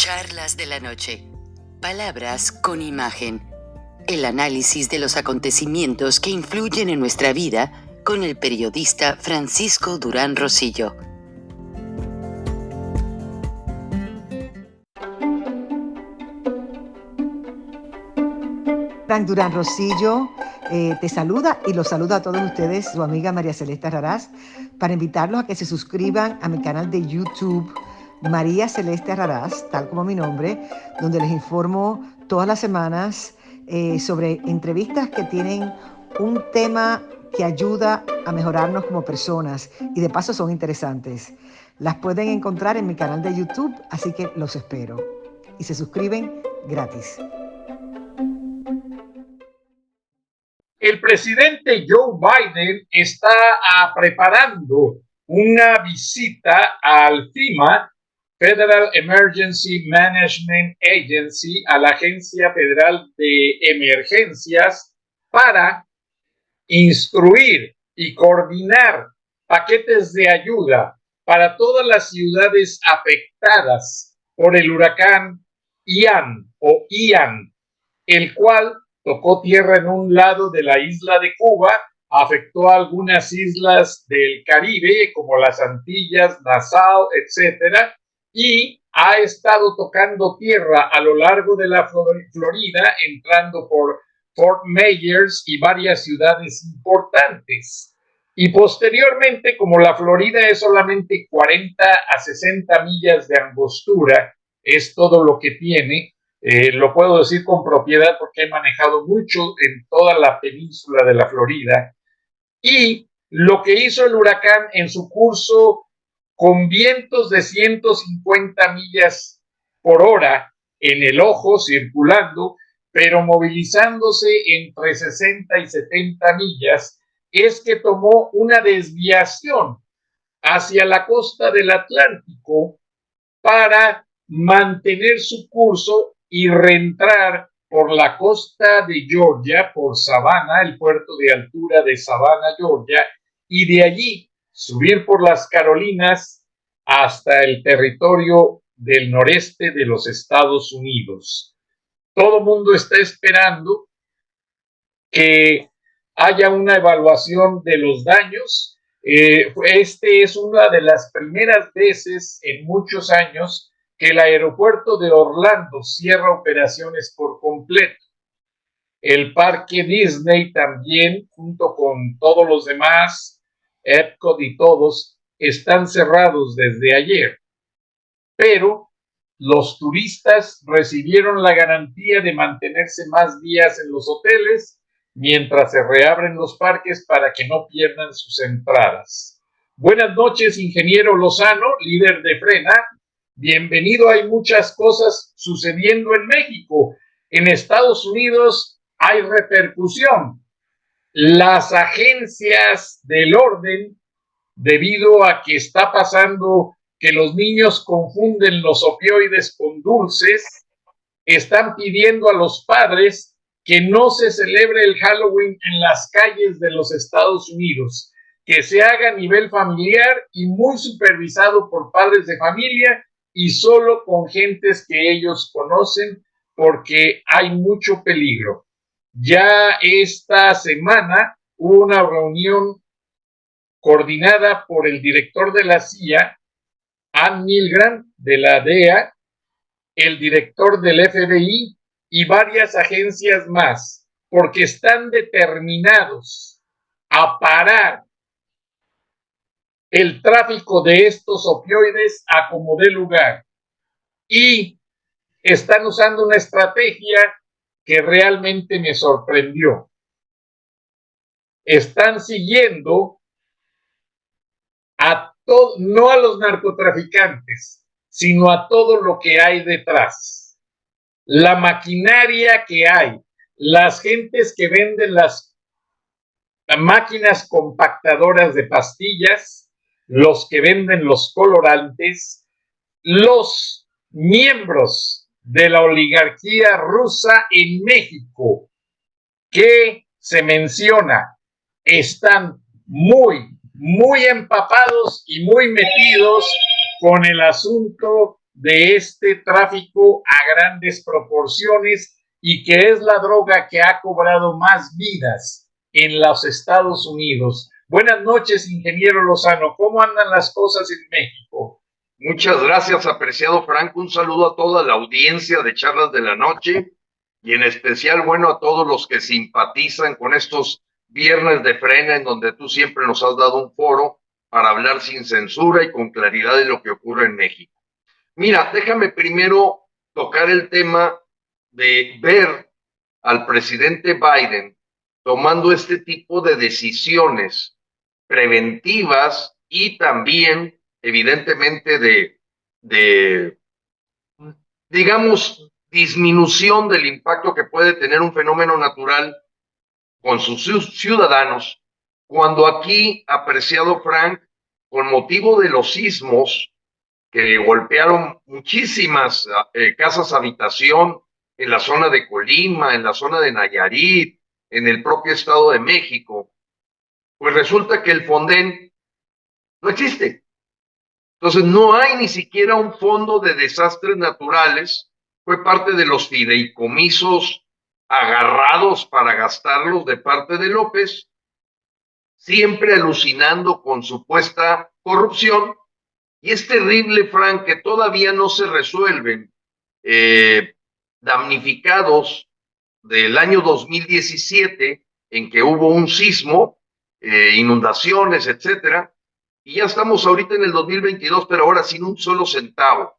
Charlas de la noche. Palabras con imagen. El análisis de los acontecimientos que influyen en nuestra vida con el periodista Francisco Durán Rosillo. Frank Durán Rosillo te saluda y los saluda a todos ustedes, su amiga María Celeste Raraz, para invitarlos a que se suscriban a mi canal de YouTube, María Celeste Raraz, tal como mi nombre, donde les informo todas las semanas sobre entrevistas que tienen un tema que ayuda a mejorarnos como personas y de paso son interesantes. Las pueden encontrar en mi canal de YouTube, así que los espero. Y se suscriben gratis. El presidente Joe Biden está preparando una visita al FEMA, Federal Emergency Management Agency, a la Agencia Federal de Emergencias, para instruir y coordinar paquetes de ayuda para todas las ciudades afectadas por el huracán Ian, el cual tocó tierra en un lado de la isla de Cuba, afectó a algunas islas del Caribe, como las Antillas, Nassau, etcétera, y ha estado tocando tierra a lo largo de la Florida, entrando por Fort Myers y varias ciudades importantes. Y posteriormente, como la Florida es solamente 40 a 60 millas de angostura, es todo lo que tiene. Lo puedo decir con propiedad porque he manejado mucho en toda la península de la Florida. Y lo que hizo el huracán en su curso con vientos de 150 millas por hora en el ojo circulando, pero movilizándose entre 60 y 70 millas, es que tomó una desviación hacia la costa del Atlántico para mantener su curso y reentrar por la costa de Georgia, por Savannah, el puerto de altura de Savannah, Georgia, y de allí subir por las Carolinas hasta el territorio del noreste de los Estados Unidos. Todo el mundo está esperando que haya una evaluación de los daños. Este es una de las primeras veces en muchos años que el aeropuerto de Orlando cierra operaciones por completo. El parque Disney también, junto con todos los demás, Epcot y todos, están cerrados desde ayer. Pero los turistas recibieron la garantía de mantenerse más días en los hoteles mientras se reabren los parques para que no pierdan sus entradas. Buenas noches, ingeniero Lozano, líder de Frena. Bienvenido. Hay muchas cosas sucediendo en México. En Estados Unidos hay repercusión. Las agencias del orden, debido a que está pasando que los niños confunden los opioides con dulces, están pidiendo a los padres que no se celebre el Halloween en las calles de los Estados Unidos, que se haga a nivel familiar y muy supervisado por padres de familia y solo con gentes que ellos conocen, porque hay mucho peligro. Ya esta semana hubo una reunión coordinada por el director de la CIA, Ann Milgram, de la DEA, el director del FBI y varias agencias más, porque están determinados a parar el tráfico de estos opioides a como dé lugar. Y están usando una estrategia que realmente me sorprendió. Están siguiendo no a los narcotraficantes, sino a todo lo que hay detrás. La maquinaria que hay, las gentes que venden las máquinas compactadoras de pastillas, los que venden los colorantes, los miembros de la oligarquía rusa en México, que se menciona, están muy empapados y muy metidos con el asunto de este tráfico a grandes proporciones y que es la droga que ha cobrado más vidas en los Estados Unidos. Buenas noches, ingeniero Lozano. ¿Cómo andan las cosas en México? Muchas gracias, apreciado Franco. Un saludo a toda la audiencia de Charlas de la Noche y en especial, bueno, a todos los que simpatizan con estos viernes de frena en donde tú siempre nos has dado un foro para hablar sin censura y con claridad de lo que ocurre en México. Mira, déjame primero tocar el tema de ver al presidente Biden tomando este tipo de decisiones preventivas y también, evidentemente, de, digamos, disminución del impacto que puede tener un fenómeno natural con sus ciudadanos, cuando aquí, apreciado Frank, con motivo de los sismos que golpearon muchísimas casas habitación en la zona de Colima, en la zona de Nayarit, en el propio Estado de México, pues resulta que el Fonden no existe. Entonces no hay ni siquiera un fondo de desastres naturales, fue parte de los fideicomisos agarrados para gastarlos de parte de López, siempre alucinando con supuesta corrupción. Y es terrible, Frank, que todavía no se resuelven damnificados del año 2017, en que hubo un sismo, inundaciones, etcétera, y ya estamos ahorita en el 2022, pero ahora sin un solo centavo,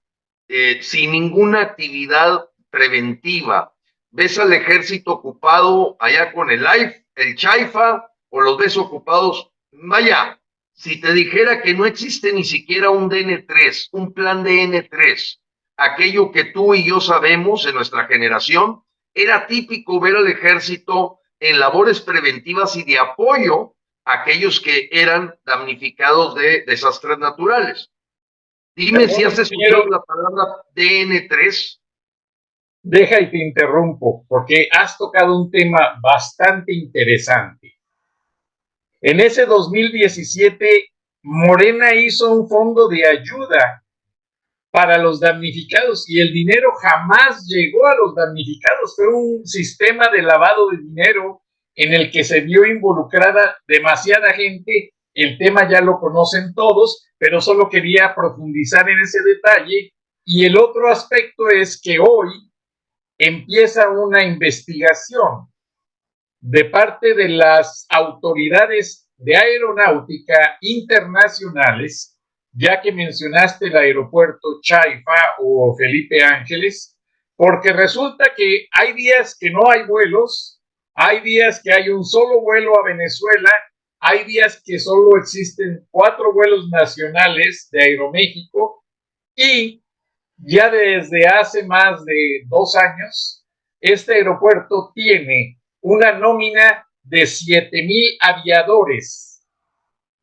sin ninguna actividad preventiva. ¿Ves al ejército ocupado allá con el Chaifa, o los ves ocupados? Vaya, si te dijera que no existe ni siquiera un DN3, un plan DN3, aquello que tú y yo sabemos en nuestra generación, era típico ver al ejército en labores preventivas y de apoyo a aquellos que eran damnificados de desastres naturales. Dime si has escuchado la palabra DN3. Deja y te interrumpo, porque has tocado un tema bastante interesante. En ese 2017, Morena hizo un fondo de ayuda para los damnificados y el dinero jamás llegó a los damnificados. Fue un sistema de lavado de dinero en el que se vio involucrada demasiada gente. El tema ya lo conocen todos, pero solo quería profundizar en ese detalle. Y el otro aspecto es que hoy empieza una investigación de parte de las autoridades de aeronáutica internacionales, ya que mencionaste el aeropuerto Chaifa o Felipe Ángeles, porque resulta que hay días que no hay vuelos, hay días que hay un solo vuelo a Venezuela, hay días que solo existen 4 vuelos nacionales de Aeroméxico y ya desde hace más de 2 años, este aeropuerto tiene una nómina de 7,000 aviadores.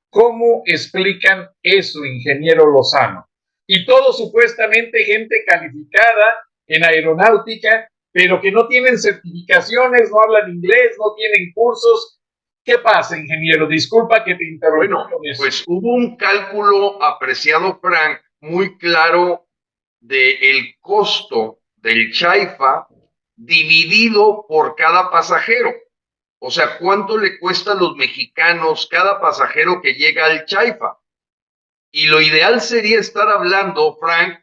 ¿Cómo explican eso, ingeniero Lozano? Y todo supuestamente gente calificada en aeronáutica, pero que no tienen certificaciones, no hablan inglés, no tienen cursos. ¿Qué pasa, ingeniero? Disculpa que te interrumpa. Bueno, pues hubo un cálculo, apreciado Frank, muy claro del costo del Chaifa dividido por cada pasajero. O sea, ¿cuánto le cuesta a los mexicanos cada pasajero que llega al Chaifa? Y lo ideal sería estar hablando, Frank,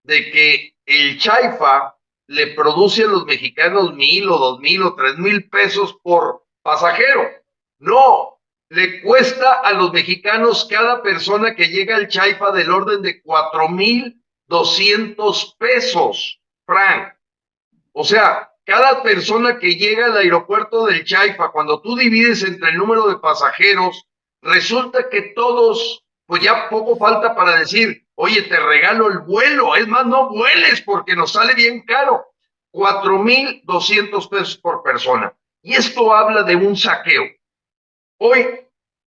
de que el Chaifa le produce a los mexicanos 1,000 o 2,000 o 3,000 pesos por pasajero. No, le cuesta a los mexicanos cada persona que llega al Chaifa del orden de 4,200 pesos, Frank. O sea, cada persona que llega al aeropuerto del Chaifa, cuando tú divides entre el número de pasajeros, resulta que todos, pues ya poco falta para decir, oye, te regalo el vuelo, es más, no vueles porque nos sale bien caro, 4,200 pesos por persona. Y esto habla de un saqueo. Hoy,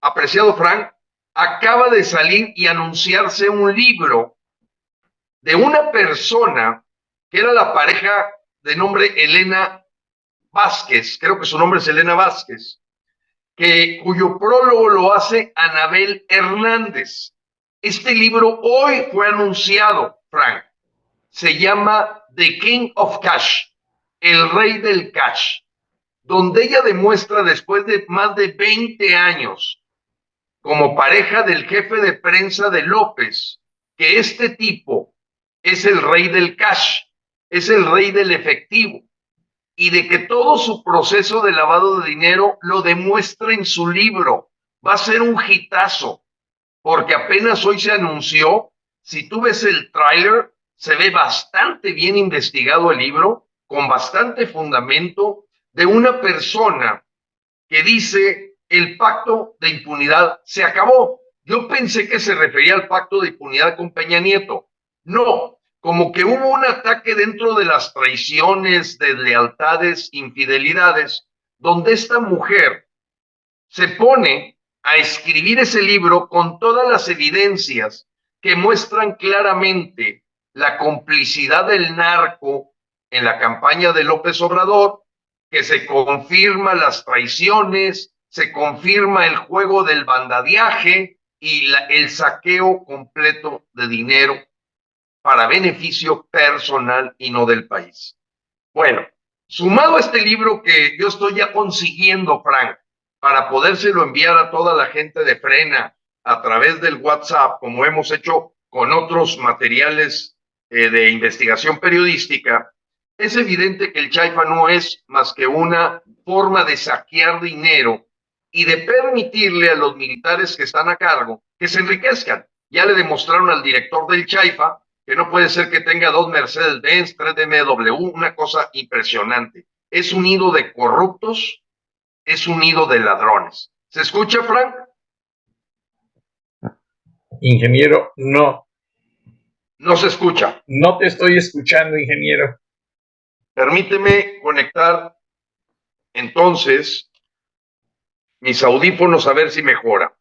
apreciado Frank, acaba de salir y anunciarse un libro de una persona que era la pareja de nombre Elena Vázquez, creo que su nombre es Elena Vázquez, cuyo prólogo lo hace Anabel Hernández. Este libro hoy fue anunciado, Frank, se llama The King of Cash, el rey del cash, donde ella demuestra después de más de 20 años como pareja del jefe de prensa de López, que este tipo es el rey del cash, es el rey del efectivo, y de que todo su proceso de lavado de dinero lo demuestra en su libro. Va a ser un hitazo, porque apenas hoy se anunció. Si tú ves el tráiler, se ve bastante bien investigado el libro, con bastante fundamento, de una persona que dice: el pacto de impunidad se acabó. Yo pensé que se refería al pacto de impunidad con Peña Nieto. No, como que hubo un ataque dentro de las traiciones, deslealtades, infidelidades, donde esta mujer se pone a escribir ese libro con todas las evidencias que muestran claramente la complicidad del narco en la campaña de López Obrador, que se confirma las traiciones, se confirma el juego del bandadiaje y el saqueo completo de dinero para beneficio personal y no del país. Bueno, sumado a este libro que yo estoy ya consiguiendo, Frank, para podérselo enviar a toda la gente de Frena a través del WhatsApp, como hemos hecho con otros materiales de investigación periodística, es evidente que el Chaifa no es más que una forma de saquear dinero y de permitirle a los militares que están a cargo que se enriquezcan. Ya le demostraron al director del Chaifa que no puede ser que tenga 2 Mercedes-Benz, 3 BMW, una cosa impresionante. Es un nido de corruptos, es un nido de ladrones. ¿Se escucha, Frank? Ingeniero, no. No se escucha. No te estoy escuchando, ingeniero. Permíteme conectar entonces mis audífonos a ver si mejora.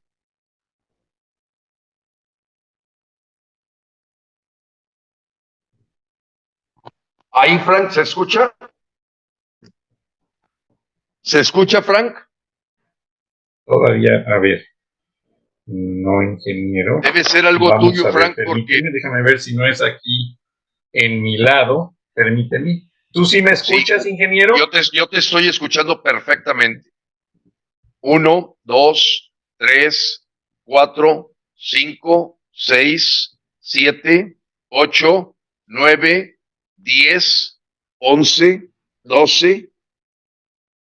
Ahí, Frank, ¿se escucha? ¿Se escucha, Frank? Todavía, a ver. No, ingeniero. Debe ser algo Vamos tuyo, a ver, Frank, permíteme, porque... déjame ver si no es aquí en mi lado. Permíteme. ¿Tú sí me escuchas, Sí, ingeniero? yo te estoy escuchando perfectamente. 1, 2, 3, 4, 5, 6, 7, 8, 9, 10, 11, 12,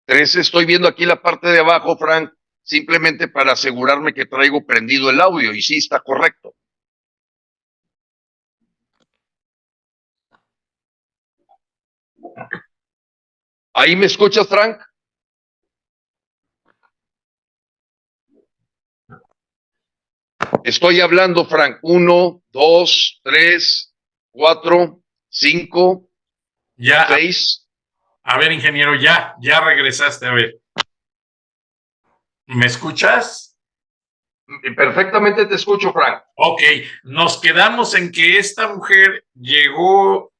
13. Estoy viendo aquí la parte de abajo, Frank, simplemente para asegurarme que traigo prendido el audio, y sí, está correcto. ¿Ahí me escuchas, Frank? Estoy hablando, Frank. 1, 2, 3, 4, 5, Ya. 6. A ver, ingeniero, ya regresaste, a ver. ¿Me escuchas? Perfectamente te escucho, Frank. Ok, nos quedamos en que esta mujer llegó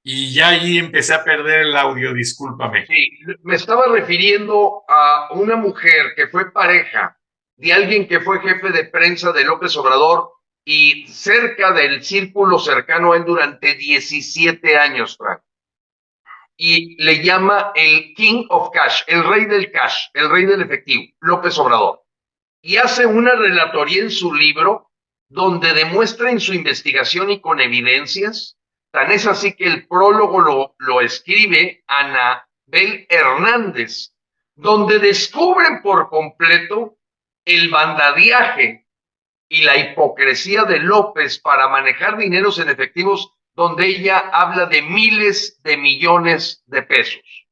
y ya allí empecé a perder el audio, discúlpame. Sí, me estaba refiriendo a una mujer que fue pareja de alguien que fue jefe de prensa de López Obrador y cerca del círculo cercano a él durante 17 años, Frank. Y le llama el King of Cash, el rey del cash, el rey del efectivo, López Obrador. Y hace una relatoría en su libro donde demuestra en su investigación y con evidencias. Tan es así que el prólogo lo escribe Anabel Hernández, donde descubren por completo el bandadiaje y la hipocresía de López para manejar dineros en efectivos, donde ella habla de miles de millones de pesos,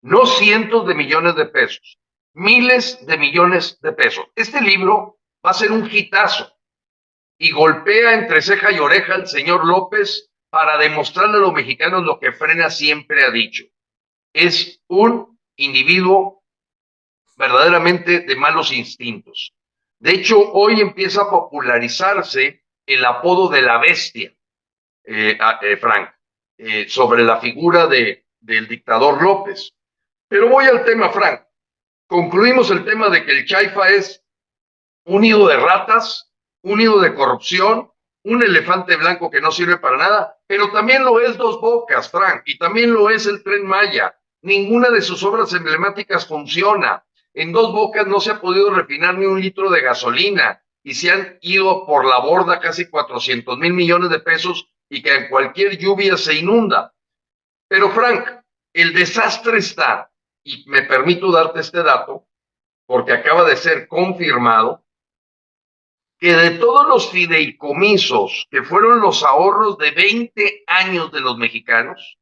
no cientos de millones de pesos, miles de millones de pesos. Este libro va a ser un hitazo y golpea entre ceja y oreja al señor López para demostrarle a los mexicanos lo que Frena siempre ha dicho. Es un individuo verdaderamente de malos instintos. De hecho, hoy empieza a popularizarse el apodo de la bestia, Frank, sobre la figura del dictador López. Pero voy al tema, Frank. Concluimos el tema de que el Chaifa es un nido de ratas, un nido de corrupción, un elefante blanco que no sirve para nada, pero también lo es Dos Bocas, Frank, y también lo es el Tren Maya. Ninguna de sus obras emblemáticas funciona. En Dos Bocas no se ha podido refinar ni un litro de gasolina y se han ido por la borda casi 400,000 millones de pesos y que en cualquier lluvia se inunda. Pero Frank, el desastre está, y me permito darte este dato, porque acaba de ser confirmado, que de todos los fideicomisos que fueron los ahorros de 20 años de los mexicanos,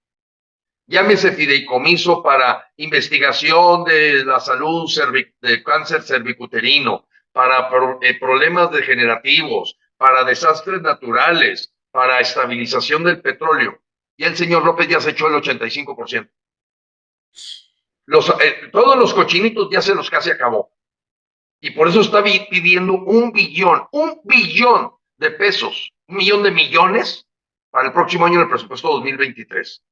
llámese fideicomiso para investigación de la salud de cáncer cervicuterino, para problemas degenerativos, para desastres naturales, para estabilización del petróleo, y el señor López ya se echó el 85%. Todos los cochinitos ya se los casi acabó. Y por eso está pidiendo un billón de pesos, 1,000,000 de millones para el próximo año en el presupuesto 2023.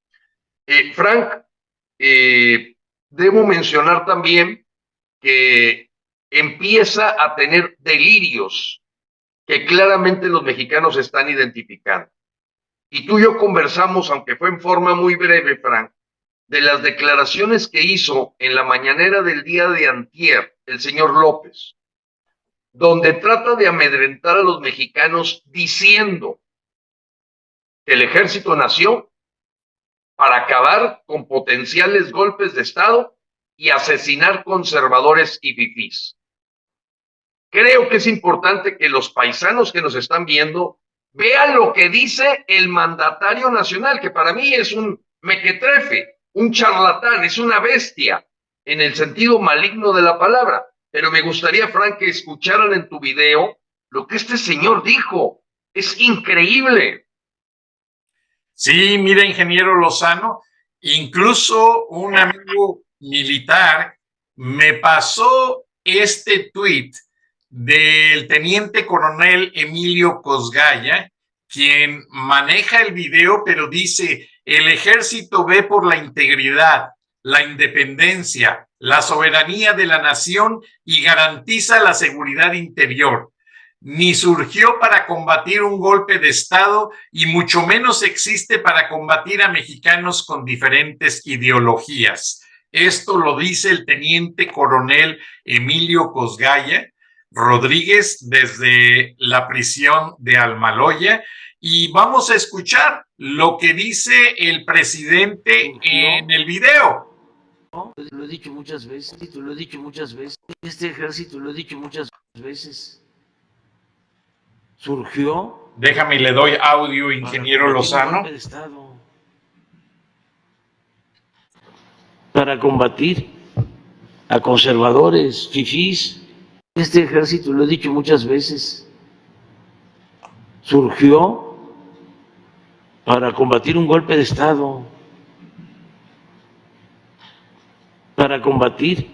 Frank, debo mencionar también que empieza a tener delirios que claramente los mexicanos están identificando. Y tú y yo conversamos, aunque fue en forma muy breve, Frank, de las declaraciones que hizo en la mañanera del día de antier el señor López, donde trata de amedrentar a los mexicanos diciendo que el ejército nació para acabar con potenciales golpes de Estado y asesinar conservadores y fifís. Creo que es importante que los paisanos que nos están viendo vean lo que dice el mandatario nacional, que para mí es un mequetrefe, un charlatán, es una bestia, en el sentido maligno de la palabra. Pero me gustaría, Frank, que escucharan en tu video lo que este señor dijo. Es increíble. Sí, mira, ingeniero Lozano, incluso un amigo militar me pasó este tuit del teniente coronel Emilio Cosgaya, quien maneja el video, pero dice: el ejército ve por la integridad, la independencia, la soberanía de la nación y garantiza la seguridad interior. Ni surgió para combatir un golpe de Estado y mucho menos existe para combatir a mexicanos con diferentes ideologías. Esto lo dice el teniente coronel Emilio Cosgaya Rodríguez desde la prisión de Almaloya, y vamos a escuchar lo que dice el presidente en el video. Lo he dicho muchas veces, este ejército, lo he dicho muchas veces, surgió. Déjame y le doy audio, ingeniero Lozano. Para combatir a conservadores, fifís. Este ejército, lo he dicho muchas veces, surgió para combatir un golpe de Estado, para combatir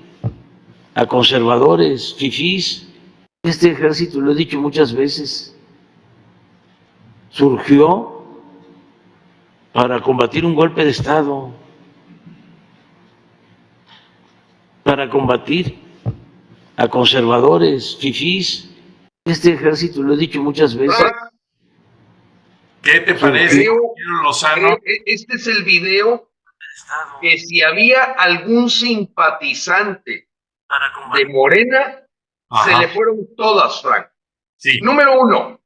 a conservadores, fifís. Este ejército, lo he dicho muchas veces, surgió para combatir un golpe de Estado, para combatir a conservadores, fifís. Este ejército, lo he dicho muchas veces. ¿Qué te parece, Lozano? Este es el video que si había algún simpatizante de Morena, se le fueron todas, Frank. Sí. Número uno,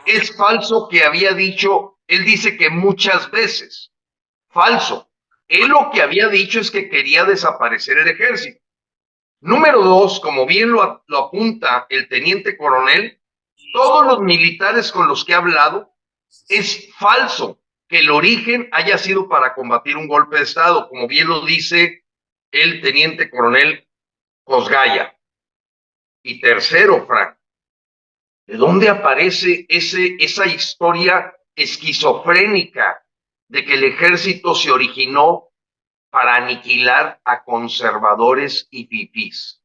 es falso que había dicho, él dice que muchas veces. Falso. Él lo que había dicho es que quería desaparecer el ejército. Número dos, como bien lo apunta el teniente coronel, todos los militares con los que ha hablado, es falso que el origen haya sido para combatir un golpe de Estado, como bien lo dice el teniente coronel Cosgaya. Y tercero, Frank, ¿de dónde aparece esa historia esquizofrénica de que el ejército se originó para aniquilar a conservadores y fifís?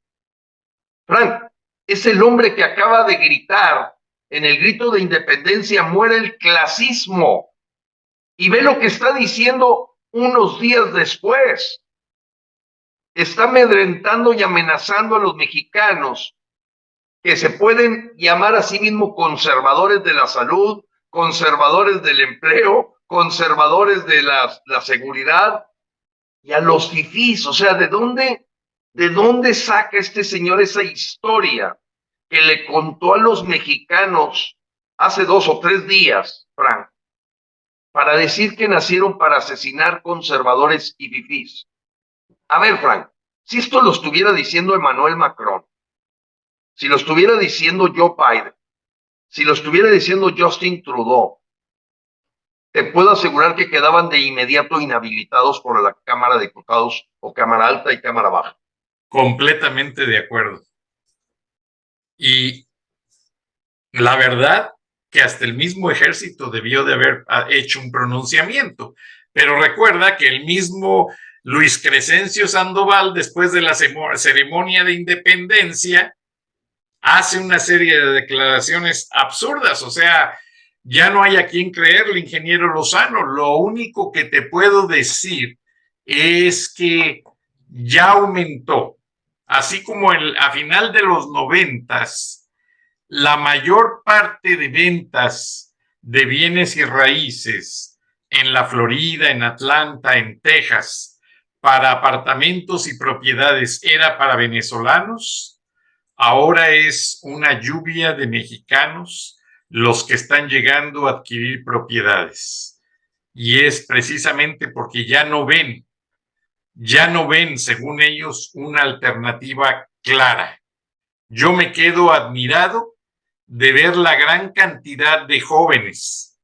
Frank, es el hombre que acaba de gritar en el grito de independencia: muere el clasismo. Y ve lo que está diciendo unos días después. Está amedrentando y amenazando a los mexicanos que se pueden llamar a sí mismos conservadores de la salud, conservadores del empleo, conservadores de la seguridad y a los fifís. O sea, ¿de dónde saca este señor esa historia que le contó a los mexicanos hace 2 o 3 días, Frank, para decir que nacieron para asesinar conservadores y fifís? A ver, Frank, si esto lo estuviera diciendo Emmanuel Macron, si lo estuviera diciendo Joe Biden, si lo estuviera diciendo Justin Trudeau, te puedo asegurar que quedaban de inmediato inhabilitados por la Cámara de Diputados o Cámara Alta y Cámara Baja. Completamente de acuerdo. Y la verdad que hasta el mismo ejército debió de haber hecho un pronunciamiento. Pero recuerda que el mismo Luis Crescencio Sandoval, después de la ceremonia de independencia, hace una serie de declaraciones absurdas. O sea, ya no hay a quien creerle, ingeniero Lozano. Lo único que te puedo decir es que ya aumentó, así como a final de los 90s, la mayor parte de ventas de bienes y raíces en la Florida, en Atlanta, en Texas, para apartamentos y propiedades era para venezolanos. Ahora es una lluvia de mexicanos los que están llegando a adquirir propiedades. Y es precisamente porque ya no ven, según ellos, una alternativa clara. Yo me quedo admirado de ver la gran cantidad de jóvenes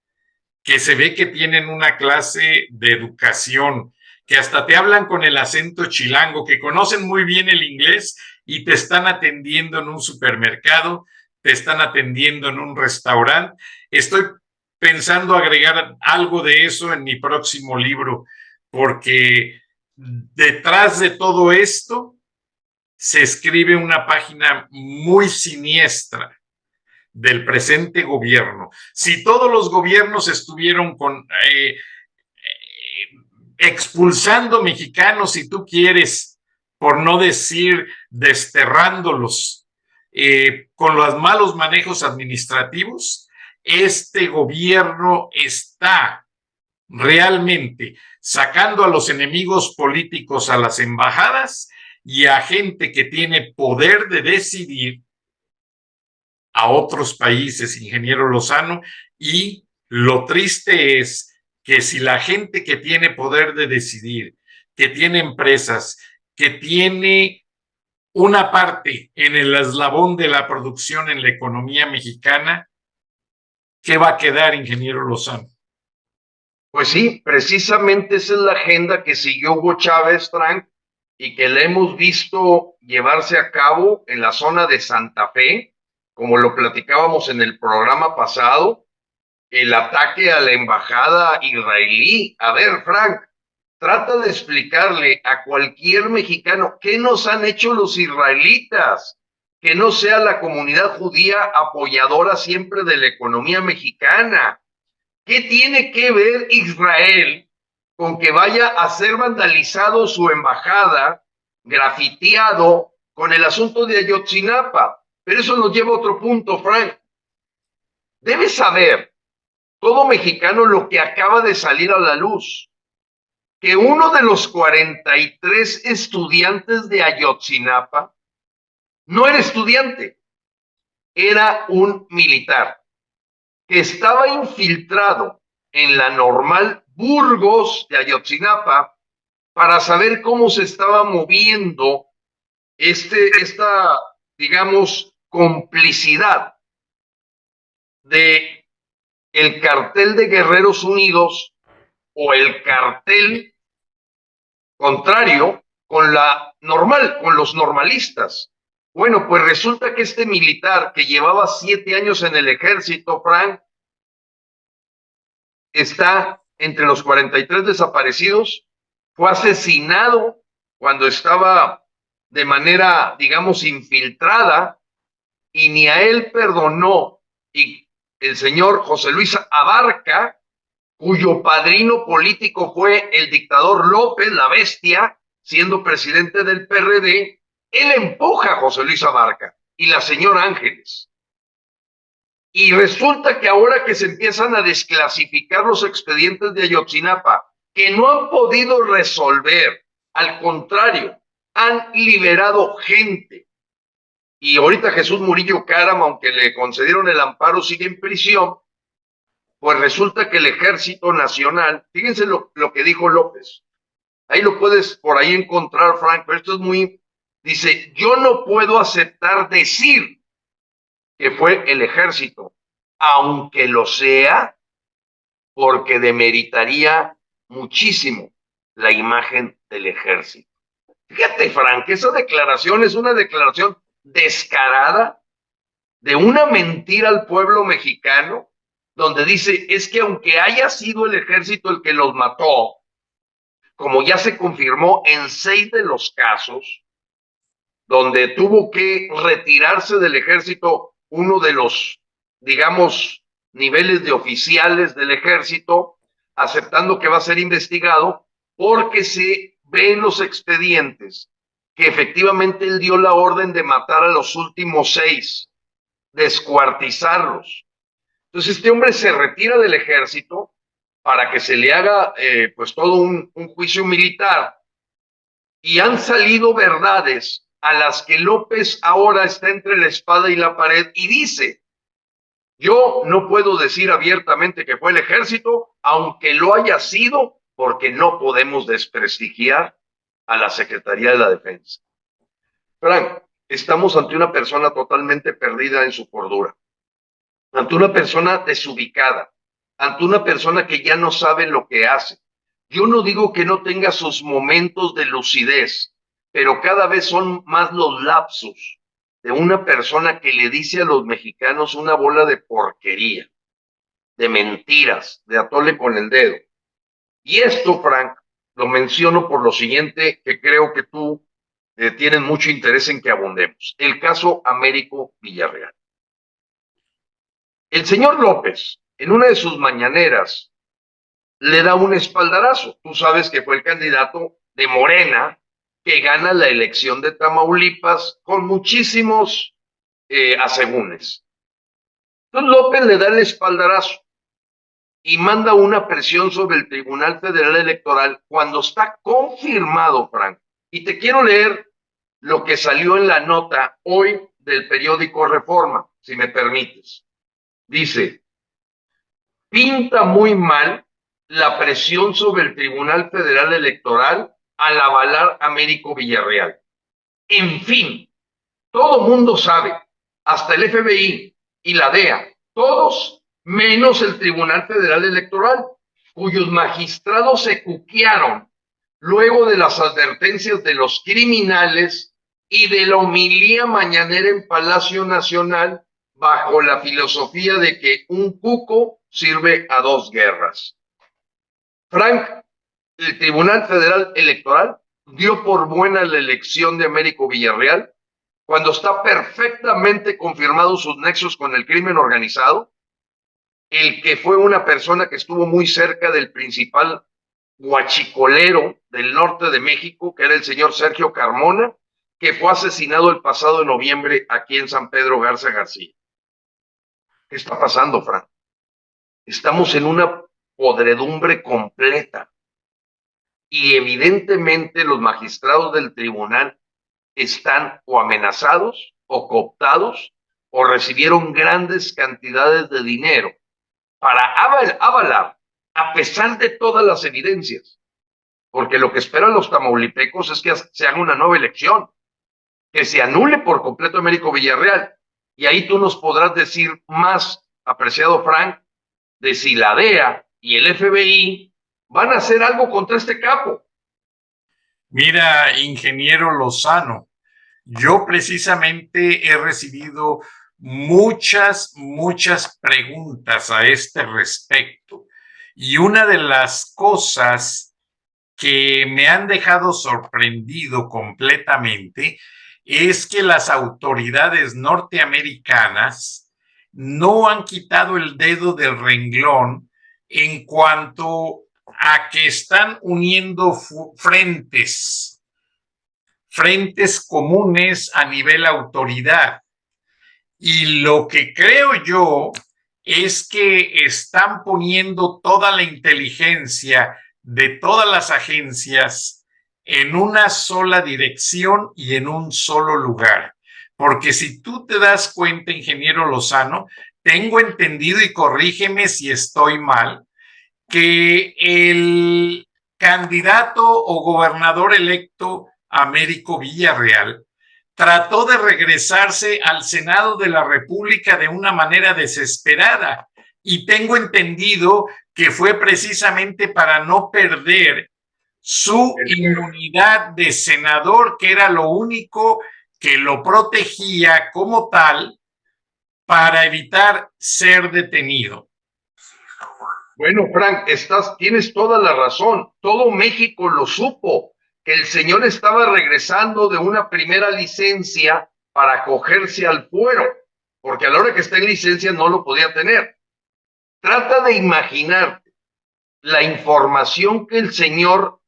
que se ve que tienen una clase de educación, que hasta te hablan con el acento chilango, que conocen muy bien el inglés y te están atendiendo en un supermercado, te están atendiendo en un restaurante. Estoy pensando agregar algo de eso en mi próximo libro, porque detrás de todo esto se escribe una página muy siniestra del presente gobierno. Si todos los gobiernos estuvieron expulsando mexicanos, si tú quieres, por no decir desterrándolos, con los malos manejos administrativos, este gobierno está realmente sacando a los enemigos políticos a las embajadas y a gente que tiene poder de decidir a otros países, ingeniero Lozano. Y lo triste es que si la gente que tiene poder de decidir, que tiene empresas, que tiene una parte en el eslabón de la producción en la economía mexicana, ¿qué va a quedar, ingeniero Lozano? Pues sí, precisamente esa es la agenda que siguió Hugo Chávez, Frank, y que le hemos visto llevarse a cabo en la zona de Santa Fe, como lo platicábamos en el programa pasado, el ataque a la embajada israelí. A ver, Frank, trata de explicarle a cualquier mexicano qué nos han hecho los israelitas, que no sea la comunidad judía apoyadora siempre de la economía mexicana. ¿Qué tiene que ver Israel con que vaya a ser vandalizado su embajada, grafiteado, con el asunto de Ayotzinapa? Pero eso nos lleva a otro punto, Frank. Debe saber todo mexicano lo que acaba de salir a la luz, que uno de los 43 estudiantes de Ayotzinapa no era estudiante, era un militar que estaba infiltrado en la Normal Burgos de Ayotzinapa para saber cómo se estaba moviendo esta, digamos, complicidad de el cartel de Guerreros Unidos o el cartel contrario con la normal, con los normalistas. Bueno, pues resulta que este militar que llevaba 7 años en el ejército, Frank, está entre los 43 desaparecidos, fue asesinado cuando estaba de manera, digamos, infiltrada, y ni a él perdonó. Y el señor José Luis Abarca, cuyo padrino político fue el dictador López, la bestia, siendo presidente del PRD, él empuja a José Luis Abarca y la señora Ángeles. Y resulta que ahora que se empiezan a desclasificar los expedientes de Ayotzinapa, que no han podido resolver, al contrario, han liberado gente. Y ahorita Jesús Murillo Caram, aunque le concedieron el amparo, sigue en prisión. Pues resulta que el Ejército Nacional, fíjense lo que dijo López, ahí lo puedes por ahí encontrar, Frank, pero esto es muy, dice, yo no puedo aceptar decir que fue el ejército, aunque lo sea, porque demeritaría muchísimo la imagen del ejército. Fíjate, Frank, esa declaración es una declaración descarada de una mentira al pueblo mexicano, donde dice, es que aunque haya sido el ejército el que los mató, como ya se confirmó en 6 de los casos, donde tuvo que retirarse del ejército uno de los, digamos, niveles de oficiales del ejército, aceptando que va a ser investigado, porque se ve en los expedientes que efectivamente él dio la orden de matar a los últimos 6, descuartizarlos. Entonces este hombre se retira del ejército para que se le haga pues todo un juicio militar, y han salido verdades a las que López ahora está entre la espada y la pared y dice, yo no puedo decir abiertamente que fue el ejército, aunque lo haya sido, porque no podemos desprestigiar a la Secretaría de la Defensa. Frank, estamos ante una persona totalmente perdida en su cordura, ante una persona desubicada, ante una persona que ya no sabe lo que hace. Yo no digo que no tenga sus momentos de lucidez, pero cada vez son más los lapsus de una persona que le dice a los mexicanos una bola de porquería, de mentiras, de atole con el dedo. Y esto, Frank, lo menciono por lo siguiente, que creo que tú tienes mucho interés en que abundemos. El caso Américo Villarreal. El señor López, en una de sus mañaneras, le da un espaldarazo. Tú sabes que fue el candidato de Morena que gana la elección de Tamaulipas con muchísimos asegúnes. Entonces López le da el espaldarazo y manda una presión sobre el Tribunal Federal Electoral cuando está confirmado, Frank. Y te quiero leer lo que salió en la nota hoy del periódico Reforma, si me permites. Dice, pinta muy mal la presión sobre el Tribunal Federal Electoral al avalar a Américo Villarreal. En fin, todo mundo sabe, hasta el FBI y la DEA, todos menos el Tribunal Federal Electoral, cuyos magistrados se cuquearon luego de las advertencias de los criminales y de la homilía mañanera en Palacio Nacional bajo la filosofía de que un cuco sirve a 2 guerras. Frank, el Tribunal Federal Electoral dio por buena la elección de Américo Villarreal cuando está perfectamente confirmados sus nexos con el crimen organizado, el que fue una persona que estuvo muy cerca del principal guachicolero del norte de México, que era el señor Sergio Carmona, que fue asesinado el pasado noviembre aquí en San Pedro Garza García. ¿Qué está pasando, Fran? Estamos en una podredumbre completa y evidentemente los magistrados del tribunal están o amenazados o cooptados o recibieron grandes cantidades de dinero para avalar, a pesar de todas las evidencias, porque lo que esperan los tamaulipecos es que se haga una nueva elección, que se anule por completo Américo Villarreal, y ahí tú nos podrás decir más, apreciado Frank, de si la DEA y el FBI van a hacer algo contra este capo. Mira, ingeniero Lozano, yo precisamente he recibido muchas preguntas a este respecto. Y una de las cosas que me han dejado sorprendido completamente es que las autoridades norteamericanas no han quitado el dedo del renglón en cuanto a que están uniendo frentes comunes a nivel autoridad. Y lo que creo yo es que están poniendo toda la inteligencia de todas las agencias en una sola dirección y en un solo lugar. Porque si tú te das cuenta, ingeniero Lozano, tengo entendido, y corrígeme si estoy mal, que el candidato o gobernador electo Américo Villarreal trató de regresarse al Senado de la República de una manera desesperada. Y tengo entendido que fue precisamente para no perder su inmunidad de senador, que era lo único que lo protegía como tal para evitar ser detenido. Bueno, Frank, tienes toda la razón. Todo México lo supo, que el señor estaba regresando de una primera licencia para acogerse al fuero, porque a la hora que está en licencia no lo podía tener. Trata de imaginar la información que el señor,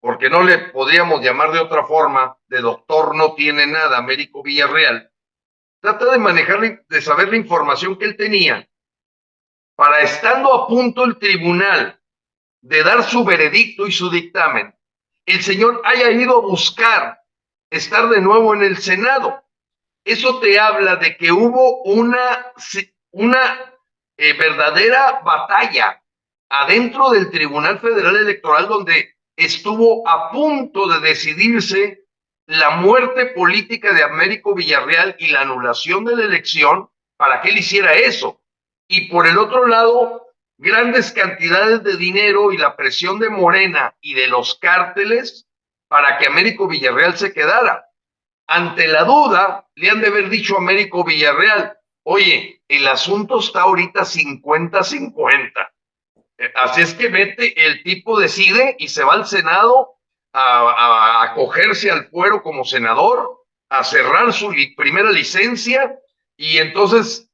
porque no le podríamos llamar de otra forma, de doctor no tiene nada, Américo Villarreal. Trata de manejar, de saber la información que él tenía para, estando a punto el tribunal de dar su veredicto y su dictamen, el señor haya ido a buscar estar de nuevo en el Senado. Eso te habla de que hubo una verdadera batalla adentro del Tribunal Federal Electoral, donde estuvo a punto de decidirse la muerte política de Américo Villarreal y la anulación de la elección para que él hiciera eso. Y por el otro lado, grandes cantidades de dinero y la presión de Morena y de los cárteles para que Américo Villarreal se quedara. Ante la duda, le han de haber dicho a Américo Villarreal, oye, el asunto está ahorita 50-50. Así es que vete, el tipo decide y se va al Senado a acogerse al fuero como senador, a cerrar su primera licencia, y entonces,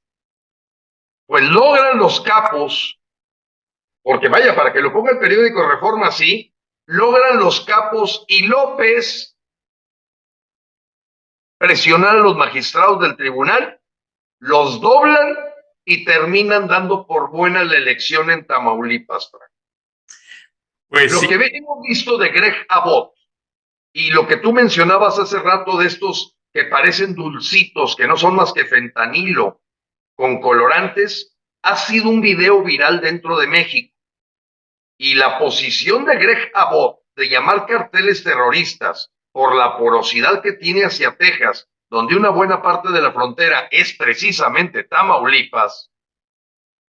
pues logran los capos, porque vaya, para que lo ponga el periódico Reforma así, logran los capos y López presionar a los magistrados del tribunal, los doblan y terminan dando por buena la elección en Tamaulipas. Pues lo sí. que hemos visto de Greg Abbott y lo que tú mencionabas hace rato de estos que parecen dulcitos, que no son más que fentanilo con colorantes, ha sido un video viral dentro de México. Y la posición de Greg Abbott de llamar carteles terroristas por la porosidad que tiene hacia Texas, donde una buena parte de la frontera es precisamente Tamaulipas,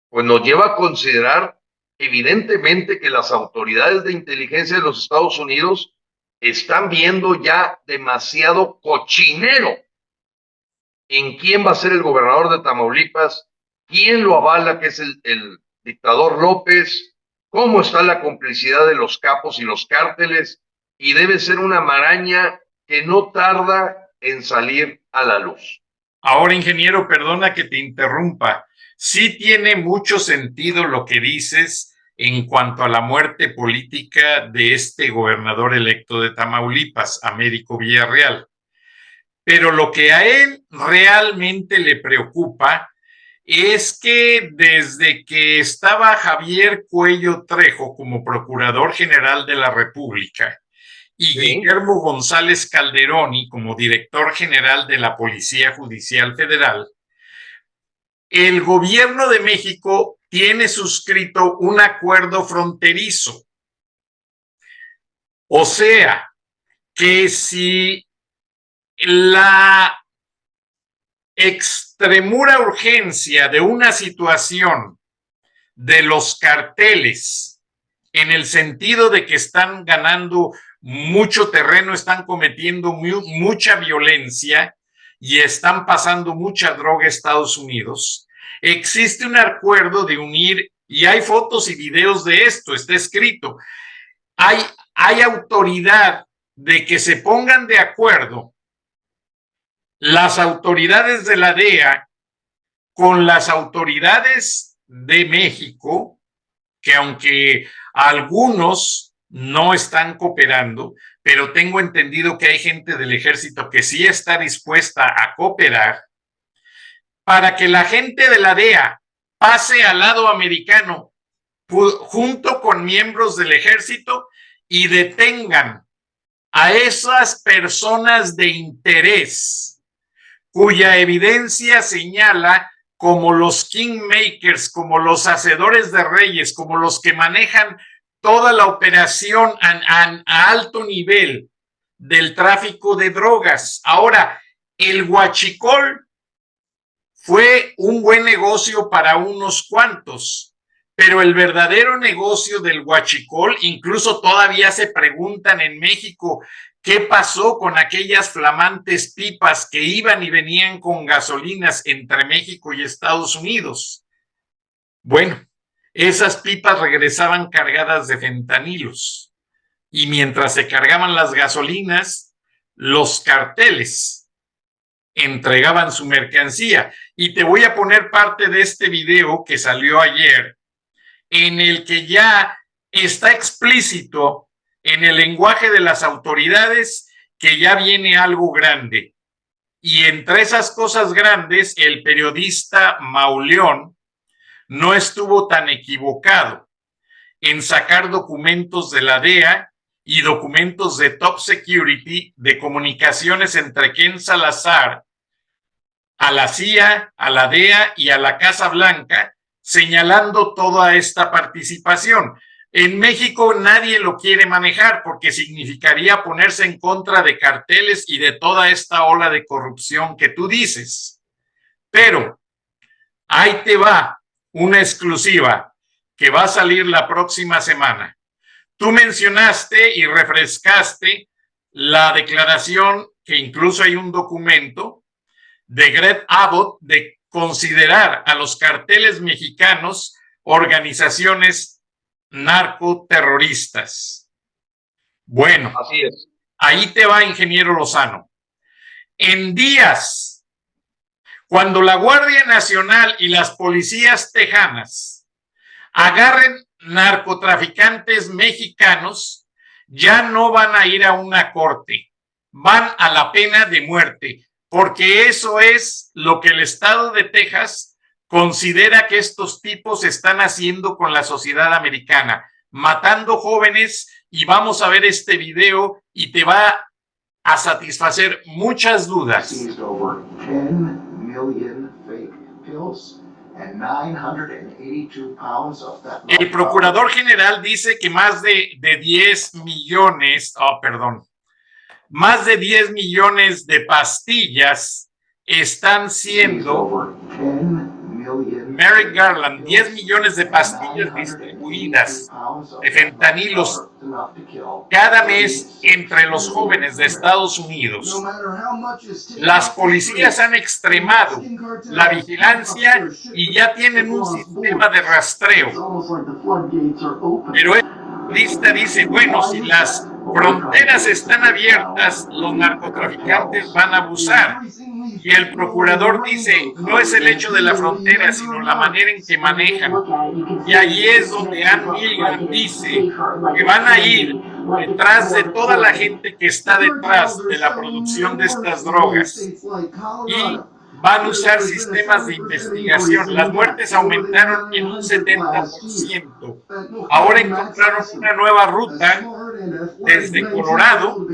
pues nos lleva a considerar evidentemente que las autoridades de inteligencia de los Estados Unidos están viendo ya demasiado cochinero en quién va a ser el gobernador de Tamaulipas, quién lo avala, que es el dictador López, cómo está la complicidad de los capos y los cárteles, y debe ser una maraña que no tarda en salir a la luz. Ahora, ingeniero, perdona que te interrumpa. Sí tiene mucho sentido lo que dices en cuanto a la muerte política de este gobernador electo de Tamaulipas, Américo Villarreal. Pero lo que a él realmente le preocupa es que desde que estaba Javier Cuello Trejo como Procurador General de la República y Guillermo González Calderoni como Director General de la Policía Judicial Federal, el gobierno de México tiene suscrito un acuerdo fronterizo. O sea, que si la extremura urgencia de una situación de los carteles, en el sentido de que están ganando mucho terreno, están cometiendo mucha violencia y están pasando mucha droga a Estados Unidos, existe un acuerdo de unir, y hay fotos y videos de esto, está escrito, hay autoridad de que se pongan de acuerdo las autoridades de la DEA con las autoridades de México, que aunque algunos no están cooperando, pero tengo entendido que hay gente del ejército que sí está dispuesta a cooperar, para que la gente de la DEA pase al lado americano junto con miembros del ejército y detengan a esas personas de interés cuya evidencia señala como los kingmakers, como los hacedores de reyes, como los que manejan toda la operación a alto nivel del tráfico de drogas. Ahora, el huachicol fue un buen negocio para unos cuantos, pero el verdadero negocio del huachicol, incluso todavía se preguntan en México qué pasó con aquellas flamantes pipas que iban y venían con gasolinas entre México y Estados Unidos. Bueno, esas pipas regresaban cargadas de fentanilos y mientras se cargaban las gasolinas, los carteles entregaban su mercancía. Y te voy a poner parte de este video que salió ayer, en el que ya está explícito en el lenguaje de las autoridades que ya viene algo grande. Y entre esas cosas grandes, el periodista Mauleón no estuvo tan equivocado en sacar documentos de la DEA y documentos de Top Security de comunicaciones entre Ken Salazar, a la CIA, a la DEA y a la Casa Blanca, señalando toda esta participación. En México nadie lo quiere manejar porque significaría ponerse en contra de carteles y de toda esta ola de corrupción que tú dices. Pero ahí te va una exclusiva que va a salir la próxima semana. Tú mencionaste y refrescaste la declaración, que incluso hay un documento de Greg Abbott, de considerar a los carteles mexicanos organizaciones narcoterroristas. Bueno, así es. Ahí te va, ingeniero Lozano. En días, cuando la Guardia Nacional y las policías tejanas agarren narcotraficantes mexicanos, ya no van a ir a una corte, van a la pena de muerte, porque eso es lo que el estado de Texas considera que estos tipos están haciendo con la sociedad americana, matando jóvenes. Y vamos a ver este video y te va a satisfacer muchas dudas. El procurador general dice que más de 10 millones, más de 10 millones de pastillas están siendo, Merrick Garland, 10 millones de pastillas distribuidas de fentanilos cada mes entre los jóvenes de Estados Unidos. Las policías han extremado la vigilancia y ya tienen un sistema de rastreo. Pero el periodista dice, bueno, si las fronteras están abiertas, los narcotraficantes van a abusar. Y el procurador dice, no es el hecho de la frontera, sino la manera en que manejan. Y ahí es donde Ann Milgram dice que van a ir detrás de toda la gente que está detrás de la producción de estas drogas y van a usar sistemas de investigación. Las muertes aumentaron en un 70%. Ahora encontraron una nueva ruta desde Colorado,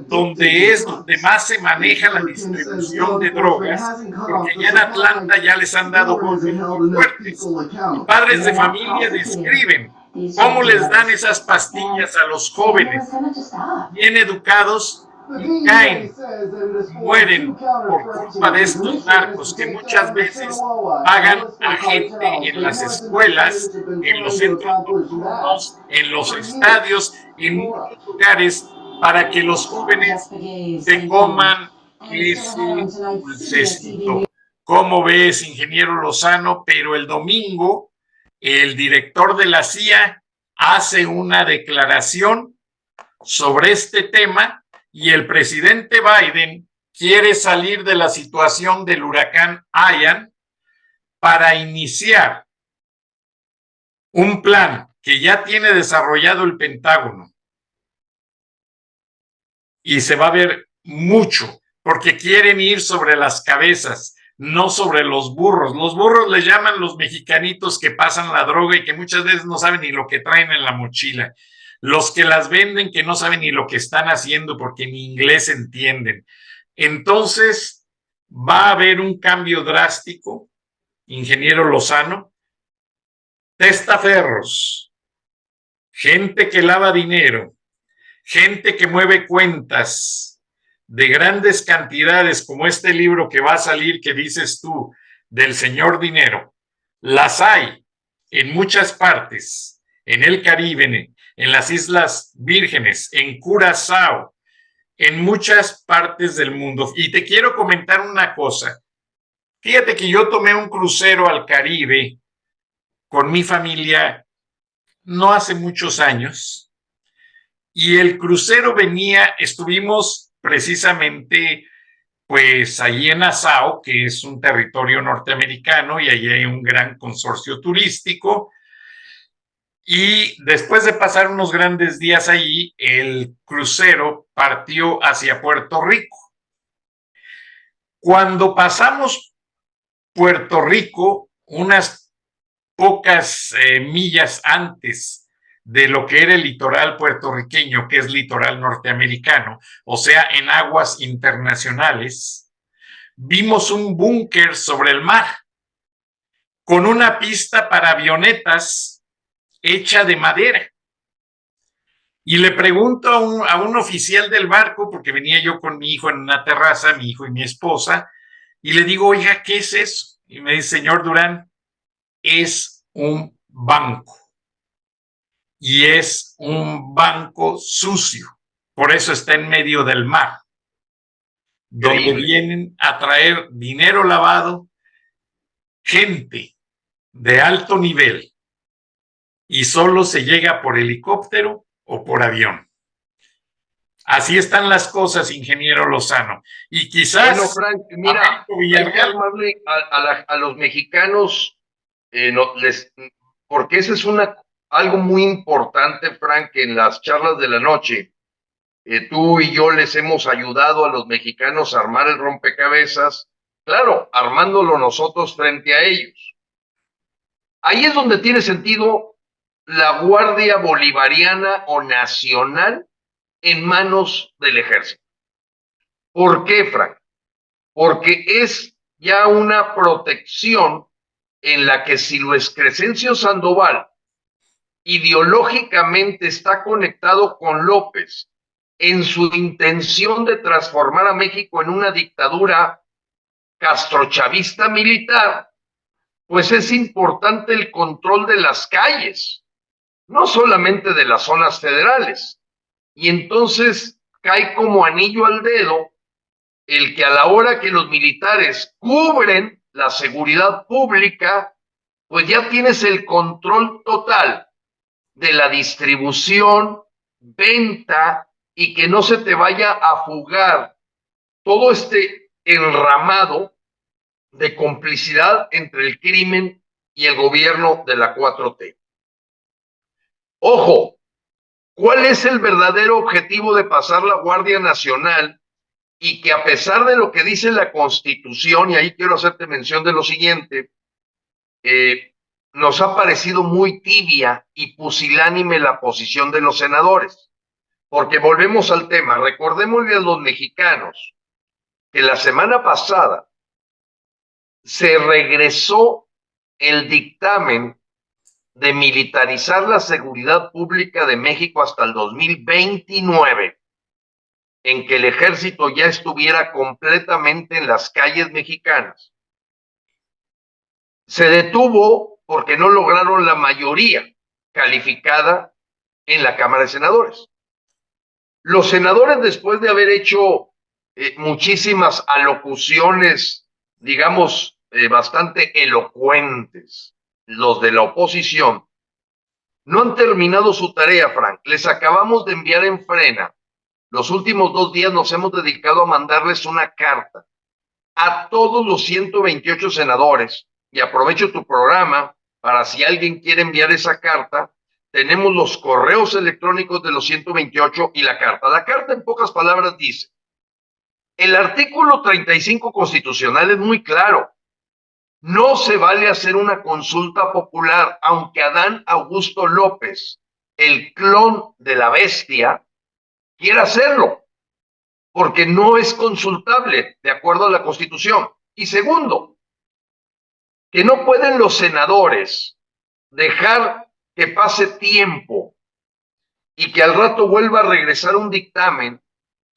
donde es donde más se maneja la distribución de drogas, porque ya en Atlanta ya les han dado golpes muy fuertes. Y padres de familia describen cómo les dan esas pastillas a los jóvenes bien educados y caen, mueren por culpa de estos narcos que muchas veces pagan a gente en las escuelas, en los centros nocturnos, en los estadios, en muchos lugares para que los jóvenes se coman ese dulcecito. ¿Cómo ves, ingeniero Lozano? Pero el domingo el director de la CIA hace una declaración sobre este tema y el presidente Biden quiere salir de la situación del huracán Ian para iniciar un plan que ya tiene desarrollado el Pentágono. Y se va a ver mucho, porque quieren ir sobre las cabezas no sobre los burros. Los burros les llaman los mexicanitos que pasan la droga y que muchas veces no saben ni lo que traen en la mochila. Los que las venden que no saben ni lo que están haciendo porque ni inglés entienden. Entonces, va a haber un cambio drástico, ingeniero Lozano. Testaferros, gente que lava dinero, gente que mueve cuentas de grandes cantidades, como este libro que va a salir, que dices tú, del señor dinero, las hay en muchas partes, en el Caribe, en las Islas Vírgenes, en Curazao, en muchas partes del mundo. Y te quiero comentar una cosa. Fíjate que yo tomé un crucero al Caribe con mi familia no hace muchos años, y el crucero venía, estuvimos precisamente pues allí en Nassau, que es un territorio norteamericano, y allí hay un gran consorcio turístico, y después de pasar unos grandes días allí, el crucero partió hacia Puerto Rico. Cuando pasamos Puerto Rico, unas pocas millas antes de lo que era el litoral puertorriqueño, que es litoral norteamericano, o sea, en aguas internacionales, vimos un búnker sobre el mar con una pista para avionetas hecha de madera. Y le pregunto a un oficial del barco, porque venía yo con mi hijo en una terraza, mi hijo y mi esposa, y le digo, oiga, ¿qué es eso? Y me dice, señor Durán, es un banco. Y es un banco sucio. Por eso está en medio del mar, donde vienen a traer dinero lavado, gente de alto nivel, y solo se llega por helicóptero o por avión. Así están las cosas, ingeniero Lozano. Y quizás... Bueno, Frank, mira, hay que armarle a los mexicanos, porque ese es algo muy importante, Frank, en las charlas de la noche. Tú y yo les hemos ayudado a los mexicanos a armar el rompecabezas, claro, armándolo nosotros frente a ellos. Ahí es donde tiene sentido la Guardia Bolivariana o Nacional en manos del ejército. ¿Por qué, Frank? Porque es ya una protección en la que si Luis Crescencio Sandoval ideológicamente está conectado con López en su intención de transformar a México en una dictadura castrochavista militar, pues es importante el control de las calles, no solamente de las zonas federales. Y entonces cae como anillo al dedo el que a la hora que los militares cubren la seguridad pública, pues ya tienes el control total de la distribución, venta, y que no se te vaya a fugar todo este enramado de complicidad entre el crimen y el gobierno de la 4T. Ojo, ¿cuál es el verdadero objetivo de pasar la Guardia Nacional? Y que a pesar de lo que dice la Constitución, y ahí quiero hacerte mención de lo siguiente, nos ha parecido muy tibia y pusilánime la posición de los senadores. Porque volvemos al tema, recordémosle a los mexicanos que la semana pasada se regresó el dictamen de militarizar la seguridad pública de México hasta el 2029, en que el ejército ya estuviera completamente en las calles mexicanas. Se detuvo porque no lograron la mayoría calificada en la Cámara de Senadores. Los senadores, después de haber hecho muchísimas alocuciones, digamos, bastante elocuentes, los de la oposición, no han terminado su tarea, Frank. Les acabamos de enviar en frena. Los últimos 2 días nos hemos dedicado a mandarles una carta a todos los 128 senadores, y aprovecho tu programa para si alguien quiere enviar esa carta. Tenemos los correos electrónicos de los 128 y la carta. La carta, en pocas palabras, dice: El artículo 35 constitucional es muy claro. No se vale hacer una consulta popular, aunque Adán Augusto López, el clon de la bestia, quiera hacerlo, porque no es consultable de acuerdo a la Constitución. Y segundo, que no pueden los senadores dejar que pase tiempo y que al rato vuelva a regresar un dictamen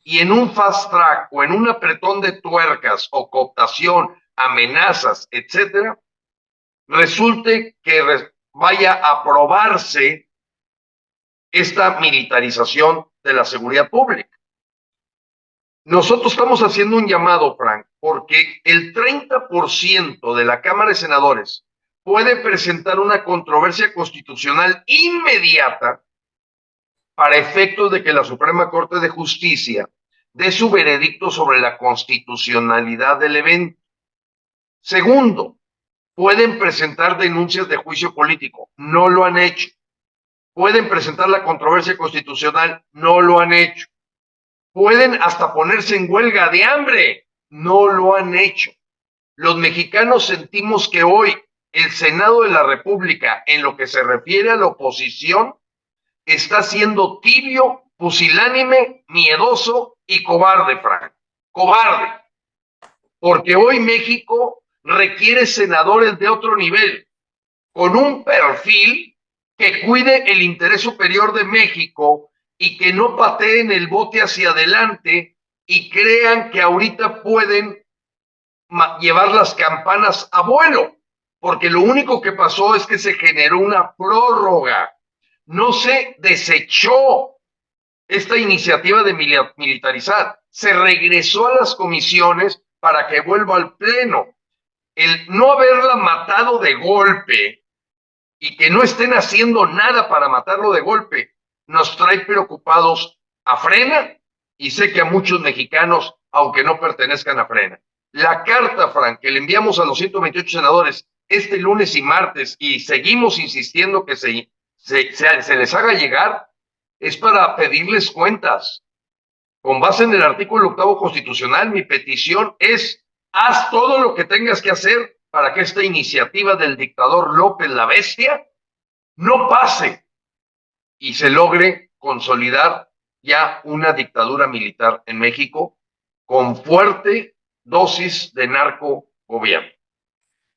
y en un fast track o en un apretón de tuercas o cooptación, amenazas, etcétera, resulte que vaya a aprobarse esta militarización de la seguridad pública. Nosotros estamos haciendo un llamado, Frank, porque el 30% de la Cámara de Senadores puede presentar una controversia constitucional inmediata para efectos de que la Suprema Corte de Justicia dé su veredicto sobre la constitucionalidad del evento. Segundo, pueden presentar denuncias de juicio político, no lo han hecho. Pueden presentar la controversia constitucional, no lo han hecho. Pueden hasta ponerse en huelga de hambre, no lo han hecho. Los mexicanos sentimos que hoy el Senado de la República, en lo que se refiere a la oposición, está siendo tibio, pusilánime, miedoso y cobarde, Frank. Cobarde. Porque hoy México requiere senadores de otro nivel, con un perfil que cuide el interés superior de México y que no pateen el bote hacia adelante y crean que ahorita pueden llevar las campanas a vuelo, porque lo único que pasó es que se generó una prórroga, no se desechó esta iniciativa de militarizar, se regresó a las comisiones para que vuelva al pleno. El no haberla matado de golpe y que no estén haciendo nada para matarlo de golpe nos trae preocupados a Frena y sé que a muchos mexicanos, aunque no pertenezcan a Frena. La carta, Frank, que le enviamos a los 128 senadores este lunes y martes y seguimos insistiendo que se les haga llegar, es para pedirles cuentas. Con base en el artículo 8 constitucional, mi petición es: haz todo lo que tengas que hacer para que esta iniciativa del dictador López la Bestia no pase y se logre consolidar ya una dictadura militar en México con fuerte dosis de narcogobierno.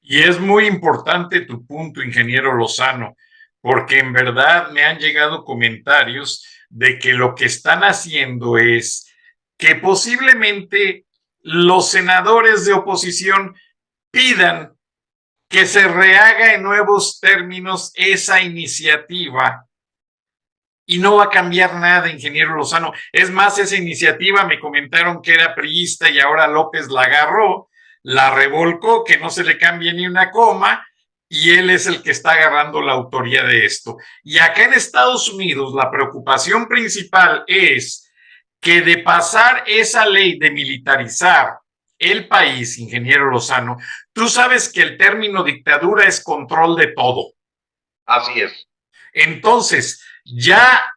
Y es muy importante tu punto, ingeniero Lozano, porque en verdad me han llegado comentarios de que lo que están haciendo es que posiblemente los senadores de oposición pidan que se rehaga en nuevos términos esa iniciativa y no va a cambiar nada, ingeniero Lozano. Es más, esa iniciativa me comentaron que era priista y ahora López la agarró, la revolcó, que no se le cambie ni una coma, y él es el que está agarrando la autoría de esto. Y acá en Estados Unidos la preocupación principal es que de pasar esa ley de militarizar el país, ingeniero Lozano, tú sabes que el término dictadura es control de todo. Así es. Entonces, ya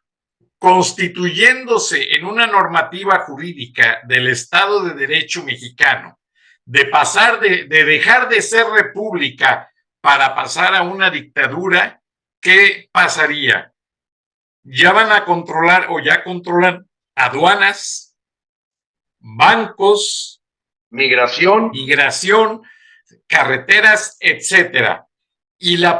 constituyéndose en una normativa jurídica del Estado de Derecho mexicano, de pasar de dejar de ser república para pasar a una dictadura, ¿qué pasaría? Ya van a controlar o ya controlan aduanas, bancos, migración, carreteras, etcétera. Y la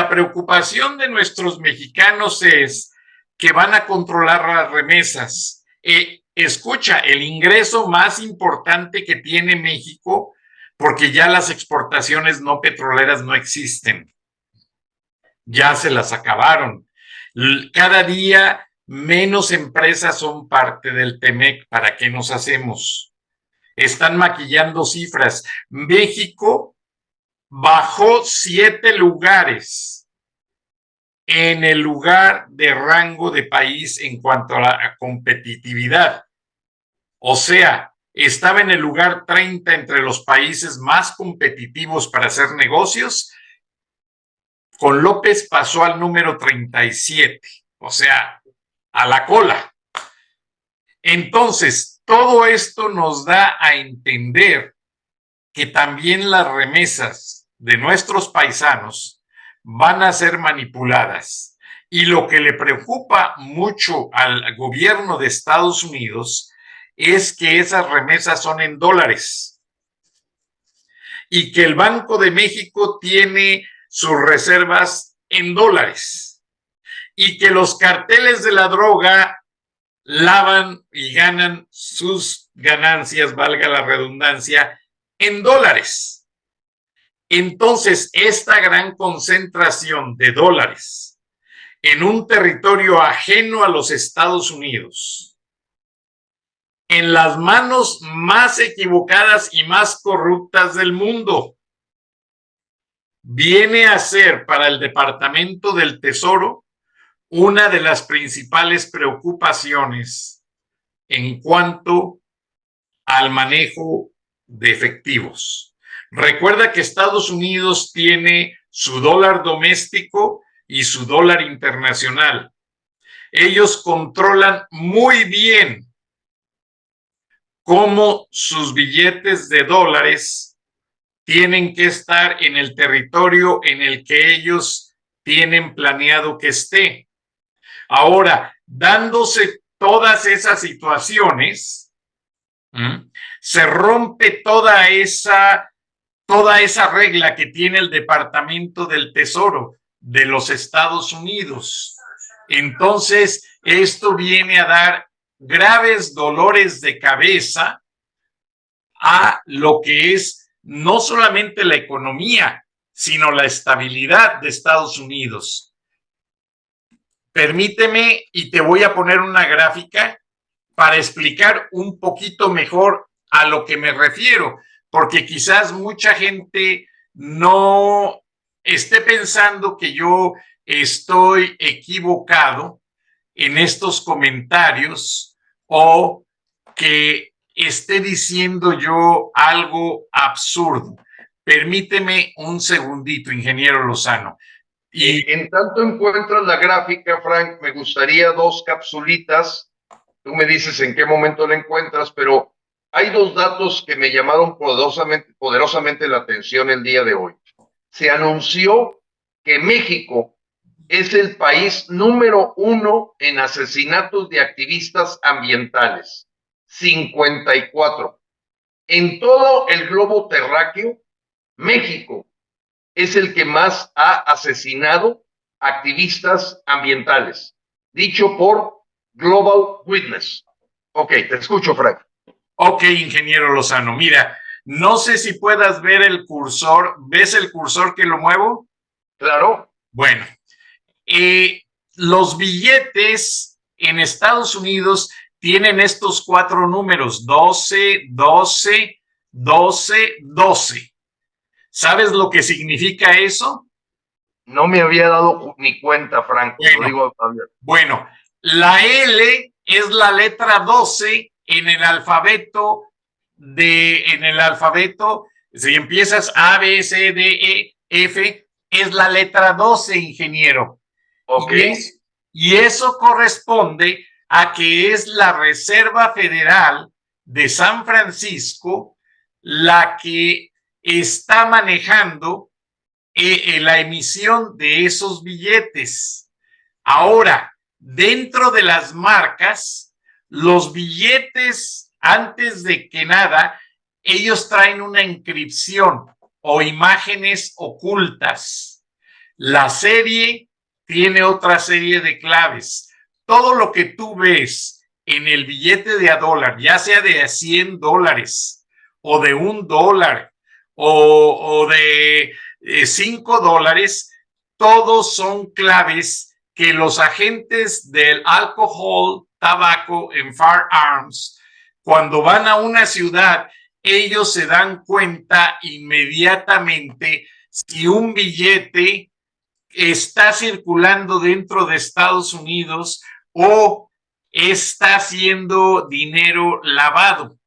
preocupación de nuestros mexicanos es que van a controlar las remesas. Escucha, el ingreso más importante que tiene México, porque ya las exportaciones no petroleras no existen. Ya se las acabaron. Cada día menos empresas son parte del TEMEC. ¿Para qué nos hacemos? Están maquillando cifras. México bajó 7 lugares en el lugar de rango de país en cuanto a la competitividad. O sea, estaba en el lugar 30 entre los países más competitivos para hacer negocios. Con López pasó al número 37, o sea, a la cola. Entonces, todo esto nos da a entender que también las remesas de nuestros paisanos van a ser manipuladas. Y lo que le preocupa mucho al gobierno de Estados Unidos es que esas remesas son en dólares y que el Banco de México tiene sus reservas en dólares y que los carteles de la droga lavan y ganan sus ganancias, valga la redundancia, en dólares. Entonces, esta gran concentración de dólares en un territorio ajeno a los Estados Unidos, en las manos más equivocadas y más corruptas del mundo, viene a ser para el Departamento del Tesoro una de las principales preocupaciones en cuanto al manejo de efectivos. Recuerda que Estados Unidos tiene su dólar doméstico y su dólar internacional. Ellos controlan muy bien cómo sus billetes de dólares tienen que estar en el territorio en el que ellos tienen planeado que esté. Ahora, dándose todas esas situaciones, se rompe toda esa regla que tiene el Departamento del Tesoro de los Estados Unidos. Entonces, esto viene a dar graves dolores de cabeza a lo que es no solamente la economía, sino la estabilidad de Estados Unidos. Permíteme y te voy a poner una gráfica para explicar un poquito mejor a lo que me refiero, porque quizás mucha gente no esté pensando que yo estoy equivocado en estos comentarios o que esté diciendo yo algo absurdo. Permíteme un segundito, ingeniero Lozano. Y en tanto encuentras la gráfica, Frank, me gustaría 2 capsulitas. Tú me dices en qué momento la encuentras, pero hay 2 datos que me llamaron poderosamente la atención el día de hoy. Se anunció que México es el país número 1 en asesinatos de activistas ambientales, 54. En todo el globo terráqueo, México es el que más ha asesinado activistas ambientales, dicho por Global Witness. Ok, te escucho, Frank. Ok, ingeniero Lozano, mira, no sé si puedas ver el cursor. ¿Ves el cursor que lo muevo? Claro. Bueno, los billetes en Estados Unidos tienen estos 4 números, 12, 12, 12, 12. ¿Sabes lo que significa eso? No me había dado ni cuenta, Frank. Lo digo, bueno, la L es la letra 12 en el alfabeto si empiezas A, B, C, D, E, F, es la letra 12, ingeniero. Ok. Y eso corresponde a que es la Reserva Federal de San Francisco la que está manejando la emisión de esos billetes. Ahora, dentro de las marcas, los billetes, antes de que nada, ellos traen una inscripción o imágenes ocultas. La serie tiene otra serie de claves. Todo lo que tú ves en el billete de $1, ya sea de $100 o de $1 o de $5, todos son claves que los agentes del alcohol, tabaco en firearms, cuando van a una ciudad, ellos se dan cuenta inmediatamente si un billete está circulando dentro de Estados Unidos o está siendo dinero lavado.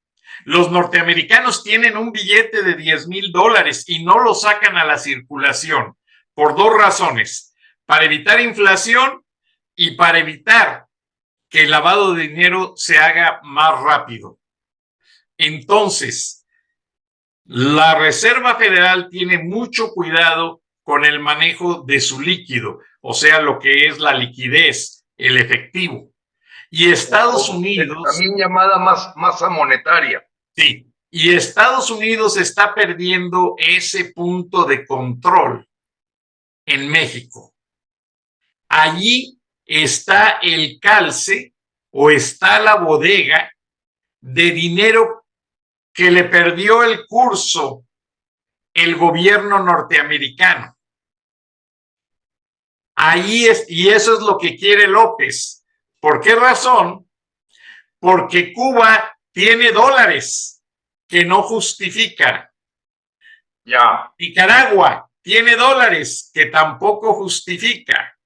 Los norteamericanos tienen un billete de $10,000 y no lo sacan a la circulación por 2 razones: para evitar inflación y para evitar que el lavado de dinero se haga más rápido. Entonces, la Reserva Federal tiene mucho cuidado con el manejo de su líquido, o sea, lo que es la liquidez, el efectivo. Y Estados Unidos... También llamada masa monetaria. Sí, y Estados Unidos está perdiendo ese punto de control en México. Allí está el calce o está la bodega de dinero que le perdió el curso el gobierno norteamericano. Ahí es, y eso es lo que quiere López. ¿Por qué razón? Porque Cuba tiene dólares que no justifica. Ya. Nicaragua tiene dólares que tampoco justifica.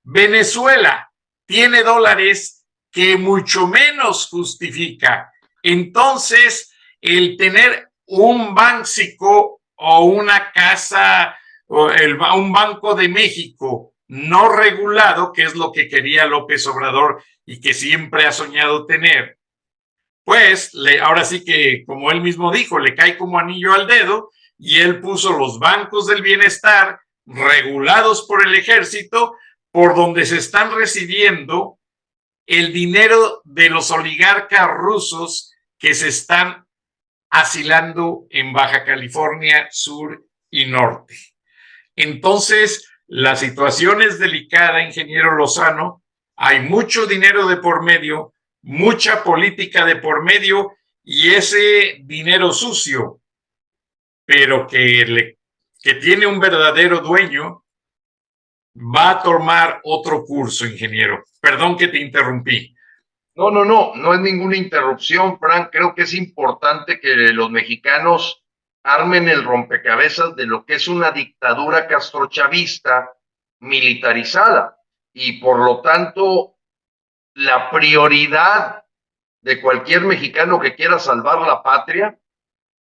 Venezuela tiene dólares que mucho menos justifica. Entonces, el tener un Banxico o una casa o un Banco de México no regulado, que es lo que quería López Obrador y que siempre ha soñado tener, pues ahora sí que, como él mismo dijo, le cae como anillo al dedo, y él puso los bancos del bienestar regulados por el ejército, por donde se están recibiendo el dinero de los oligarcas rusos que se están asilando en Baja California Sur y Norte. Entonces, la situación es delicada, ingeniero Lozano. Hay mucho dinero de por medio, mucha política de por medio, y ese dinero sucio, pero que tiene un verdadero dueño, va a tomar otro curso, ingeniero. Perdón que te interrumpí. No es ninguna interrupción, Frank. Creo que es importante que los mexicanos armen el rompecabezas de lo que es una dictadura castrochavista militarizada, y por lo tanto la prioridad de cualquier mexicano que quiera salvar la patria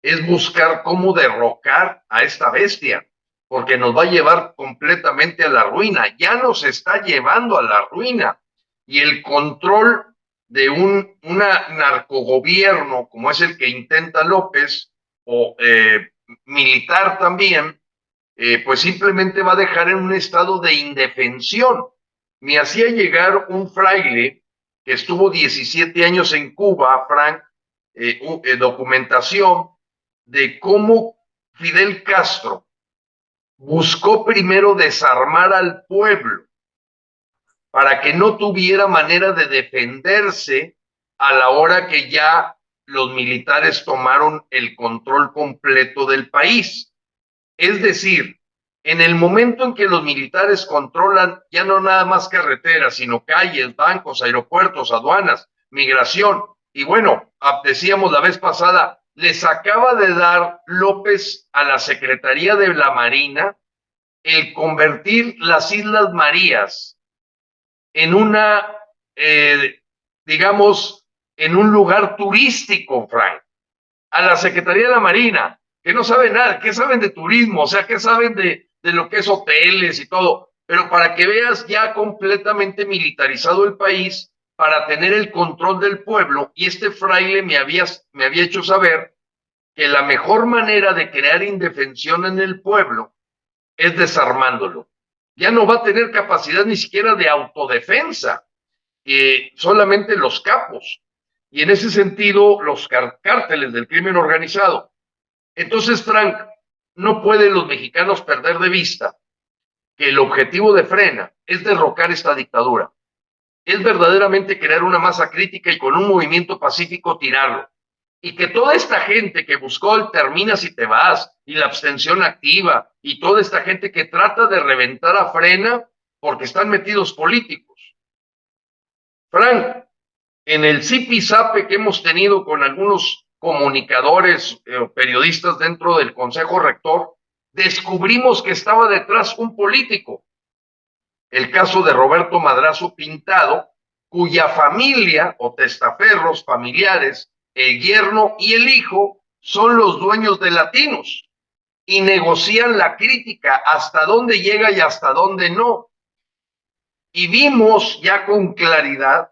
es buscar cómo derrocar a esta bestia, porque nos va a llevar completamente a la ruina. Ya nos está llevando a la ruina, y el control de un narcogobierno como es el que intenta López, o militar también, pues simplemente va a dejar en un estado de indefensión. Me hacía llegar un fraile que estuvo 17 años en Cuba, Frank, documentación de cómo Fidel Castro buscó primero desarmar al pueblo para que no tuviera manera de defenderse a la hora que ya los militares tomaron el control completo del país. Es decir, en el momento en que los militares controlan ya no nada más carreteras, sino calles, bancos, aeropuertos, aduanas, migración, y bueno, decíamos la vez pasada, les acaba de dar López a la Secretaría de la Marina el convertir las Islas Marías en una, digamos, en un lugar turístico, Frank. A la Secretaría de la Marina, que no saben nada, ¿qué saben de turismo? O sea, ¿qué saben de lo que es hoteles y todo? Pero para que veas ya completamente militarizado el país, para tener el control del pueblo, y este fraile me había hecho saber que la mejor manera de crear indefensión en el pueblo es desarmándolo. Ya no va a tener capacidad ni siquiera de autodefensa, solamente los capos. Y en ese sentido, los cárteles del crimen organizado. Entonces, Frank, no pueden los mexicanos perder de vista que el objetivo de Frena es derrocar esta dictadura. Es verdaderamente crear una masa crítica y con un movimiento pacífico tirarlo. Y que toda esta gente que buscó el terminas y te vas, y la abstención activa, y toda esta gente que trata de reventar a Frena porque están metidos políticos. Frank, en el zipizape que hemos tenido con algunos comunicadores, periodistas dentro del Consejo Rector, descubrimos que estaba detrás un político. El caso de Roberto Madrazo Pintado, cuya familia o testaferros familiares, el yerno y el hijo, son los dueños de Latinos y negocian la crítica, hasta dónde llega y hasta dónde no. Y vimos ya con claridad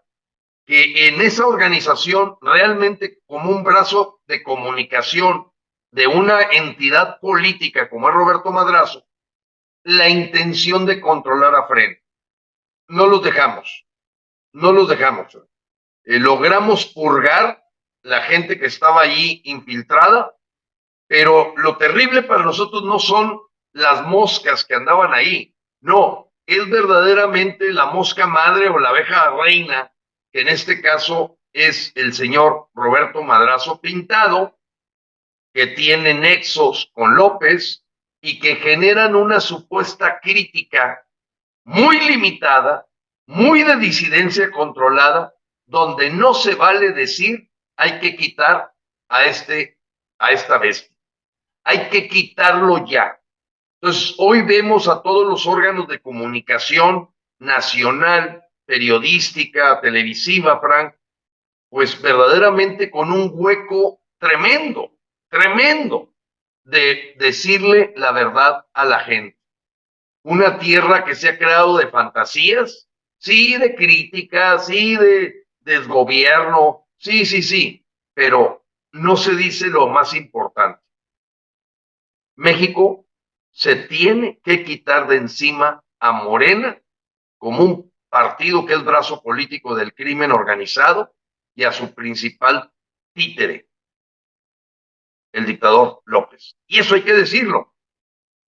que en esa organización, realmente como un brazo de comunicación de una entidad política como es Roberto Madrazo, la intención de controlar a Fren. No los dejamos, no los dejamos. Logramos purgar la gente que estaba allí infiltrada, pero lo terrible para nosotros no son las moscas que andaban ahí, no, es verdaderamente la mosca madre o la abeja reina, que en este caso es el señor Roberto Madrazo Pintado, que tiene nexos con López y que generan una supuesta crítica muy limitada, muy de disidencia controlada, donde no se vale decir hay que quitar a esta bestia. Hay que quitarlo ya. Entonces, hoy vemos a todos los órganos de comunicación nacional, periodística, televisiva, Frank, pues verdaderamente con un hueco tremendo, tremendo, de decirle la verdad a la gente. Una tierra que se ha creado de fantasías, sí, de crítica, sí, de desgobierno, sí, pero no se dice lo más importante. México se tiene que quitar de encima a Morena como un partido que es brazo político del crimen organizado y a su principal títere, el dictador López. Y eso hay que decirlo.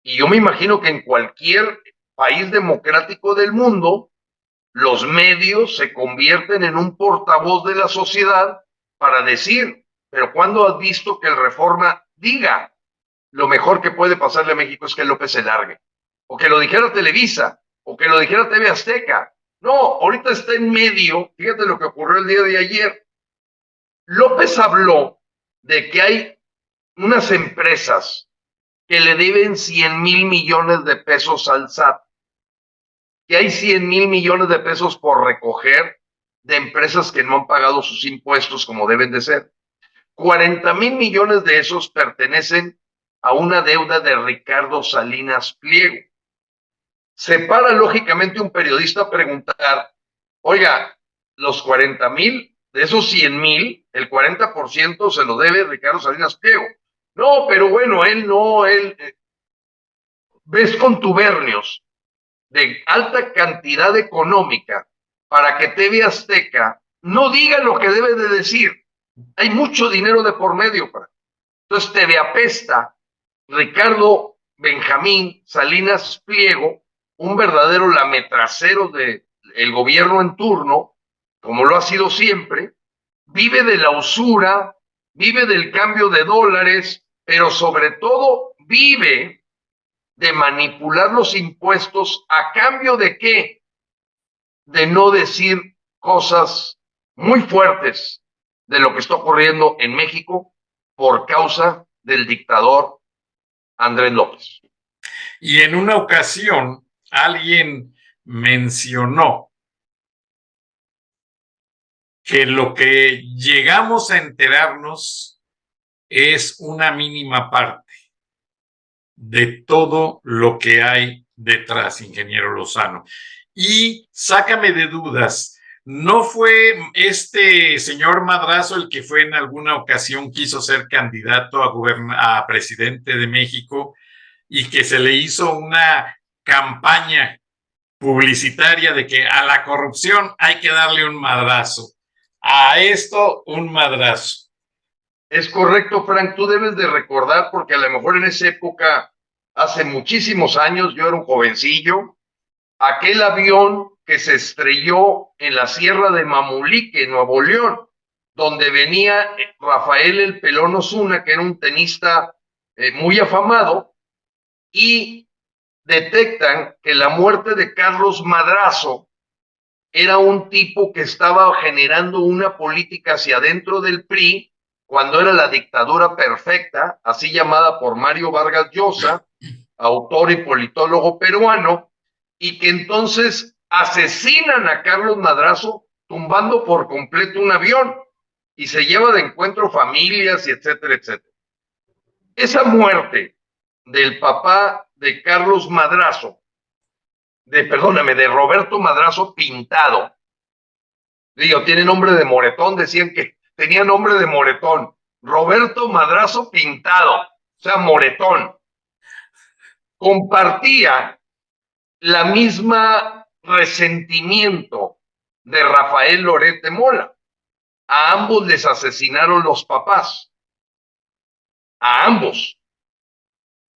Y yo me imagino que en cualquier país democrático del mundo, los medios se convierten en un portavoz de la sociedad para decir, pero ¿cuándo has visto que el Reforma diga lo mejor que puede pasarle a México es que López se largue? O que lo dijera Televisa, o que lo dijera TV Azteca. No, ahorita está en medio, fíjate lo que ocurrió el día de ayer. López habló de que hay unas empresas que le deben 100,000 millones de pesos al SAT, que hay 100,000 millones de pesos por recoger de empresas que no han pagado sus impuestos como deben de ser. 40,000 millones de esos pertenecen a una deuda de Ricardo Salinas Pliego. Se para lógicamente un periodista a preguntar, oiga, los 40,000, de esos 100,000, el 40% se lo debe Ricardo Salinas Pliego. No, pero bueno, ves contubernios de alta cantidad económica para que TV Azteca no diga lo que debe de decir. Hay mucho dinero de por medio. Entonces TV Apesta, Ricardo Benjamín Salinas Pliego, un verdadero lametracero del gobierno en turno, como lo ha sido siempre, vive de la usura, vive del cambio de dólares, pero sobre todo vive de manipular los impuestos a cambio de ¿qué? De no decir cosas muy fuertes de lo que está ocurriendo en México por causa del dictador Andrés López. Y en una ocasión alguien mencionó que lo que llegamos a enterarnos es una mínima parte de todo lo que hay detrás, ingeniero Lozano. Y sácame de dudas, ¿no fue este señor Madrazo el que fue en alguna ocasión quiso ser candidato a presidente de México y que se le hizo una campaña publicitaria de que a la corrupción hay que darle un madrazo, a esto un madrazo? Es correcto, Frank, tú debes de recordar, porque a lo mejor en esa época, hace muchísimos años, yo era un jovencillo, aquel avión que se estrelló en la Sierra de Mamulique, en Nuevo León, donde venía Rafael El Pelón Osuna, que era un tenista muy afamado, y detectan que la muerte de Carlos Madrazo era un tipo que estaba generando una política hacia adentro del PRI, cuando era la dictadura perfecta, así llamada por Mario Vargas Llosa, autor y politólogo peruano, y que entonces asesinan a Carlos Madrazo tumbando por completo un avión y se lleva de encuentro familias y etcétera, etcétera. Esa muerte del papá de Carlos Madrazo, de Roberto Madrazo Pintado, Digo, tiene nombre de moretón, decían que tenía nombre de moretón. Roberto Madrazo Pintado, o sea, moretón. Compartía la misma resentimiento de Rafael Loret de Mola. A ambos les asesinaron los papás, a ambos.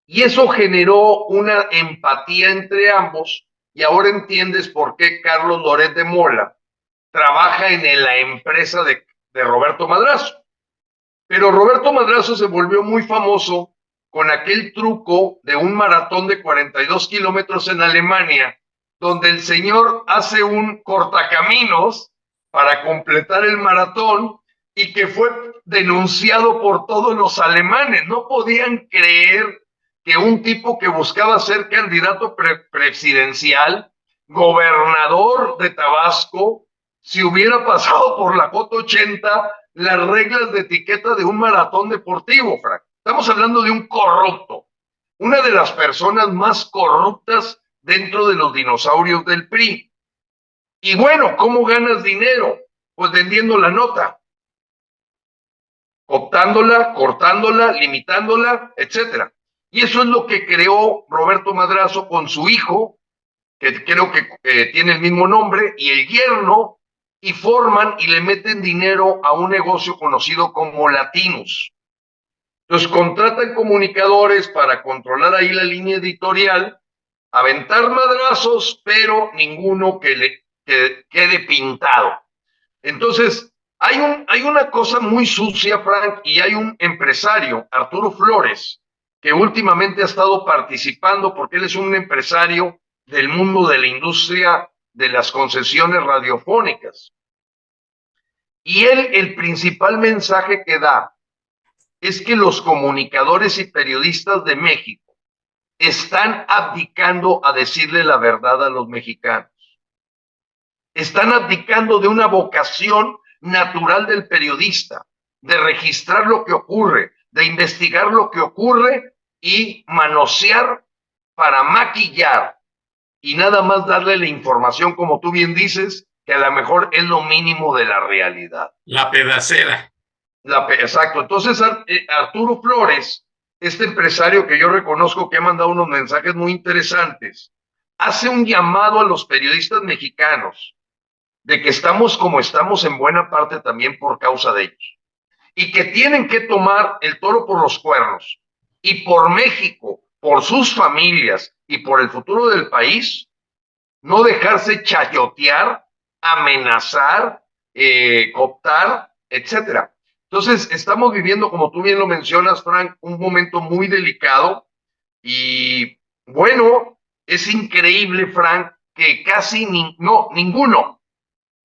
Y eso generó una empatía entre ambos, y ahora entiendes por qué Carlos Loret de Mola trabaja en la empresa de Roberto Madrazo. Pero Roberto Madrazo se volvió muy famoso con aquel truco de un maratón de 42 kilómetros en Alemania, donde el señor hace un cortacaminos para completar el maratón y que fue denunciado por todos los alemanes. No podían creer que un tipo que buscaba ser candidato presidencial, gobernador de Tabasco, si hubiera pasado por la Cota 80 las reglas de etiqueta de un maratón deportivo, Frank. Estamos hablando de un corrupto, una de las personas más corruptas dentro de los dinosaurios del PRI. Y bueno, ¿cómo ganas dinero? Pues vendiendo la nota, optándola, cortándola, limitándola, etcétera. Y eso es lo que creó Roberto Madrazo con su hijo, que creo que tiene el mismo nombre, y el yerno, y forman y le meten dinero a un negocio conocido como Latinus. Entonces contratan comunicadores para controlar ahí la línea editorial, aventar madrazos, pero ninguno que quede pintado. Entonces, hay una cosa muy sucia, Frank, y hay un empresario, Arturo Flores, que últimamente ha estado participando porque él es un empresario del mundo de la industria de las concesiones radiofónicas. Y él, el principal mensaje que da es que los comunicadores y periodistas de México están abdicando a decirle la verdad a los mexicanos. Están abdicando de una vocación natural del periodista, de registrar lo que ocurre, de investigar lo que ocurre y manosear para maquillar y nada más darle la información, como tú bien dices, que a lo mejor es lo mínimo de la realidad. La pedacera. Exacto. Entonces, Arturo Flores, este empresario que yo reconozco que ha mandado unos mensajes muy interesantes, hace un llamado a los periodistas mexicanos de que estamos como estamos en buena parte también por causa de ellos, y que tienen que tomar el toro por los cuernos, y por México, por sus familias y por el futuro del país, no dejarse chayotear, amenazar, cooptar, etcétera. Entonces, estamos viviendo, como tú bien lo mencionas, Frank, un momento muy delicado y bueno, es increíble, Frank, que casi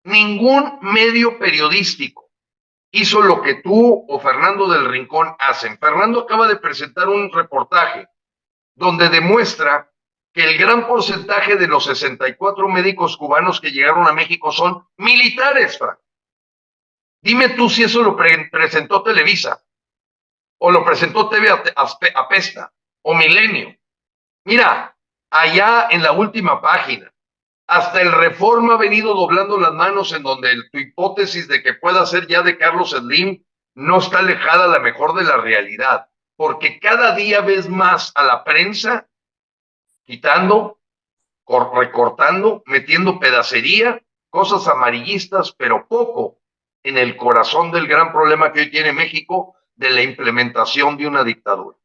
ningún medio periodístico hizo lo que tú o Fernando del Rincón hacen. Fernando acaba de presentar un reportaje donde demuestra que el gran porcentaje de los 64 médicos cubanos que llegaron a México son militares, Frank. Dime tú si eso lo presentó Televisa, o lo presentó TV Apesta, o Milenio. Mira, allá en la última página, hasta el Reforma ha venido doblando las manos en donde tu hipótesis de que pueda ser ya de Carlos Slim no está alejada a la mejor de la realidad, porque cada día ves más a la prensa quitando, recortando, metiendo pedacería, cosas amarillistas, pero poco en el corazón del gran problema que hoy tiene México de la implementación de una dictadura.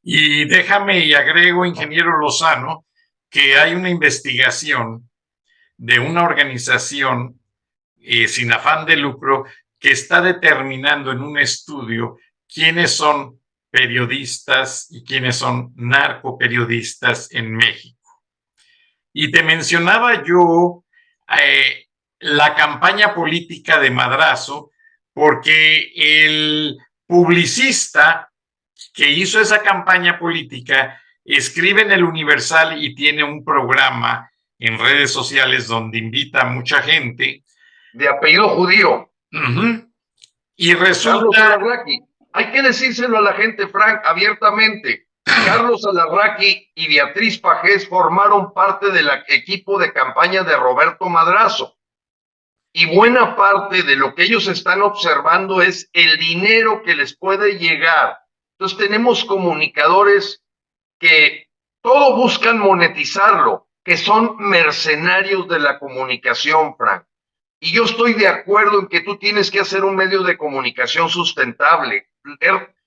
Y déjame y agrego, ingeniero Lozano, que hay una investigación de una organización sin afán de lucro que está determinando en un estudio quiénes son periodistas y quiénes son narcoperiodistas en México. Y te mencionaba yo la campaña política de Madrazo, porque el publicista que hizo esa campaña política escribe en el Universal y tiene un programa en redes sociales donde invita a mucha gente. De apellido judío. Y resulta... Carlos Alarraqui. Hay que decírselo a la gente, Frank, abiertamente. Carlos Alarraqui y Beatriz Pajés formaron parte del equipo de campaña de Roberto Madrazo. y buena parte de lo que ellos están observando es el dinero que les puede llegar. Entonces tenemos comunicadores que todo buscan monetizarlo, que son mercenarios de la comunicación, Frank. Y yo estoy de acuerdo en que tú tienes que hacer un medio de comunicación sustentable.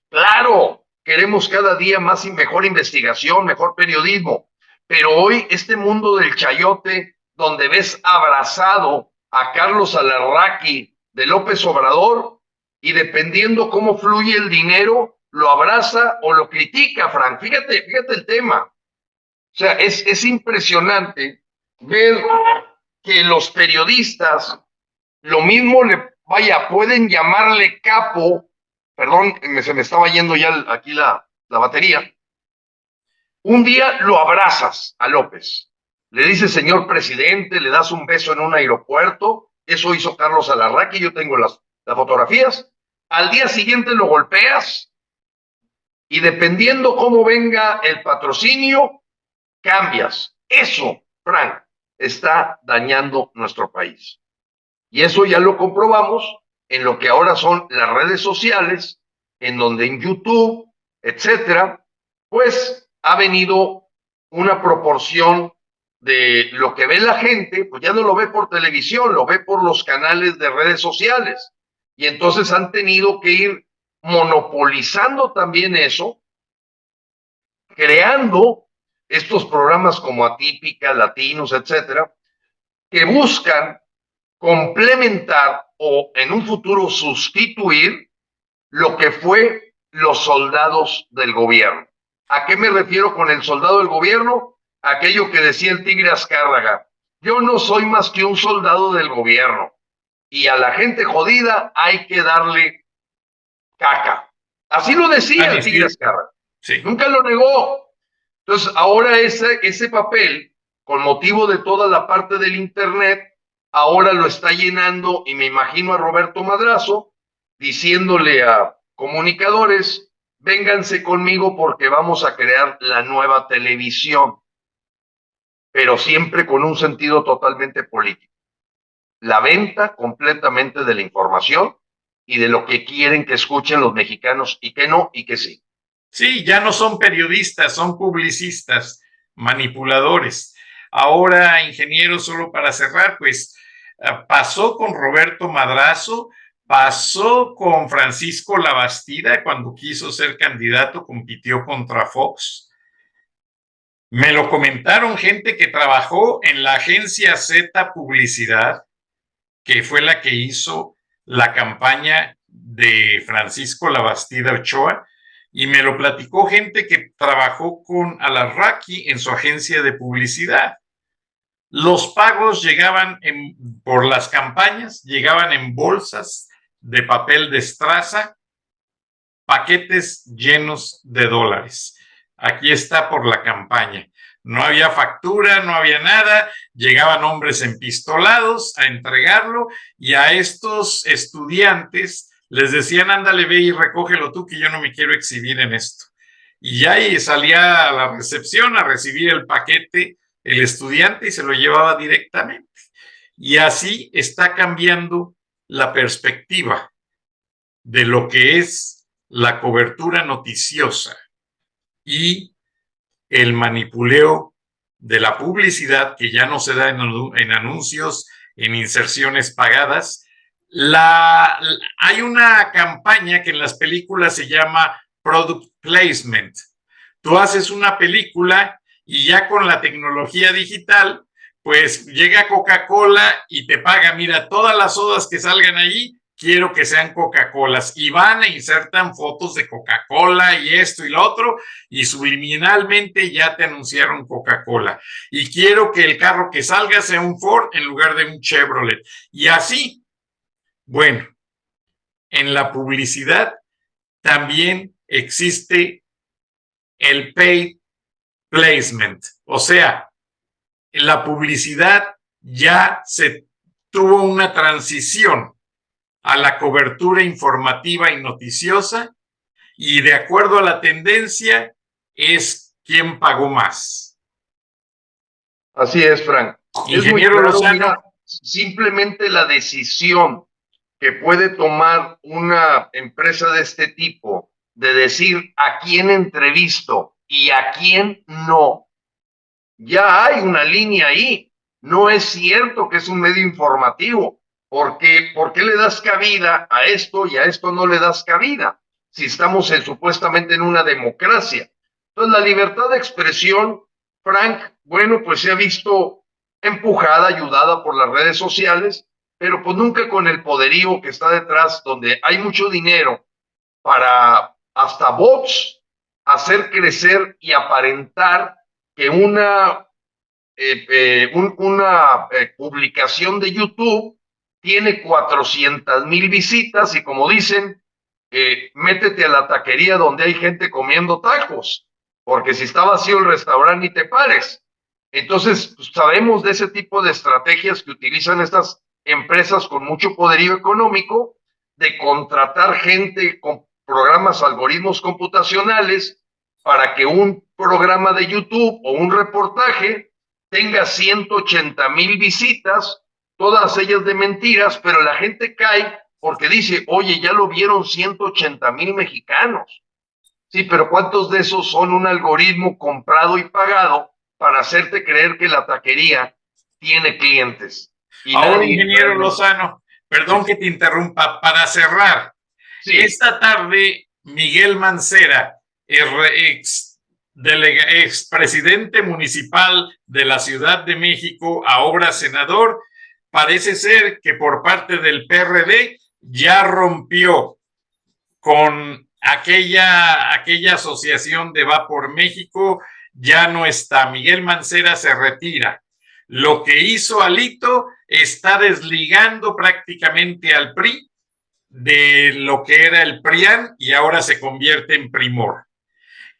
Claro, queremos cada día más y mejor investigación, mejor periodismo, pero hoy este mundo del chayote, donde ves abrazado a Carlos Alarraqui de López Obrador, y dependiendo cómo fluye el dinero, lo abraza o lo critica, Frank. Fíjate el tema. O sea, es impresionante ver que los periodistas, lo mismo pueden llamarle capo, perdón, se me estaba yendo ya aquí la batería. Un día lo abrazas a López, le dices señor presidente, le das un beso en un aeropuerto, eso hizo Carlos Alarraqui, yo tengo las fotografías. Al día siguiente lo golpeas y dependiendo cómo venga el patrocinio, cambias. Eso, Frank, está dañando nuestro país. Y eso ya lo comprobamos en lo que ahora son las redes sociales, en donde en YouTube, etcétera, pues ha venido una proporción de lo que ve la gente, pues ya no lo ve por televisión, lo ve por los canales de redes sociales. Y entonces han tenido que ir monopolizando también eso, creando estos programas como Atípica, Latinos, etcétera, que buscan complementar o en un futuro sustituir lo que fue los soldados del gobierno. ¿A qué me refiero con el soldado del gobierno? Aquello que decía el Tigre Azcárraga: yo no soy más que un soldado del gobierno y a la gente jodida hay que darle caca. Así lo decía el Tigre Azcárraga. Sí. Nunca lo negó. Entonces ahora ese papel, con motivo de toda la parte del internet, ahora lo está llenando, y me imagino a Roberto Madrazo diciéndole a comunicadores: vénganse conmigo porque vamos a crear la nueva televisión, pero siempre con un sentido totalmente político. La venta completamente de la información y de lo que quieren que escuchen los mexicanos y que no y que sí. Sí, ya no son periodistas, son publicistas, manipuladores. Ahora, ingeniero, solo para cerrar, pues pasó con Roberto Madrazo, pasó con Francisco Labastida cuando quiso ser candidato, compitió contra Fox. Me lo comentaron gente que trabajó en la agencia Z Publicidad, que fue la que hizo la campaña de Francisco Labastida Ochoa, y me lo platicó gente que trabajó con Alarraqui en su agencia de publicidad. Los pagos llegaban por las campañas, llegaban en bolsas de papel de estraza, paquetes llenos de dólares. Aquí está por la campaña. No había factura, no había nada, llegaban hombres empistolados a entregarlo, y a estos estudiantes les decían: ándale, ve y recógelo tú, que yo no me quiero exhibir en esto. Y ya salía a la recepción a recibir el paquete el estudiante y se lo llevaba directamente. Y así está cambiando la perspectiva de lo que es la cobertura noticiosa y el manipuleo de la publicidad, que ya no se da en anuncios, en inserciones pagadas. Hay una campaña que en las películas se llama product placement. Tú haces una película y ya con la tecnología digital, pues llega Coca-Cola y te paga: mira, todas las sodas que salgan allí, quiero que sean Coca-Colas, y van e insertan fotos de Coca-Cola y esto y lo otro, y subliminalmente ya te anunciaron Coca-Cola, y quiero que el carro que salga sea un Ford en lugar de un Chevrolet, y así. Bueno, en la publicidad también existe el paid placement, o sea, la publicidad ya se tuvo una transición a la cobertura informativa y noticiosa, y de acuerdo a la tendencia es quién pagó más. Así es, Frank. Ingeniero Lozano, simplemente la decisión que puede tomar una empresa de este tipo de decir a quién entrevisto y a quién no, ya hay una línea ahí. No es cierto que es un medio informativo. ¿Por qué le das cabida a esto y a esto no le das cabida? Si estamos supuestamente en una democracia. Entonces, la libertad de expresión, Frank, bueno, pues se ha visto empujada, ayudada por las redes sociales, pero pues nunca con el poderío que está detrás, donde hay mucho dinero para hasta bots hacer crecer y aparentar que una publicación de YouTube tiene 400,000 visitas y como dicen, métete a la taquería donde hay gente comiendo tacos, porque si está vacío el restaurante ni te pares. Entonces, pues, sabemos de ese tipo de estrategias que utilizan estas empresas con mucho poderío económico, de contratar gente con programas, algoritmos computacionales, para que un programa de YouTube o un reportaje tenga 180,000 visitas, todas ellas de mentiras, pero la gente cae porque dice, oye, ya lo vieron 180,000 mexicanos. Sí, pero ¿cuántos de esos son un algoritmo comprado y pagado para hacerte creer que la taquería tiene clientes? Y ahora, ingeniero Lozano, perdón que te interrumpa, para cerrar. Sí. Esta tarde, Miguel Mancera, expresidente municipal de la Ciudad de México, ahora senador, parece ser que por parte del PRD ya rompió con aquella asociación de Va por México, ya no está. Miguel Mancera se retira. Lo que hizo Alito está desligando prácticamente al PRI de lo que era el PRIAN y ahora se convierte en Primor.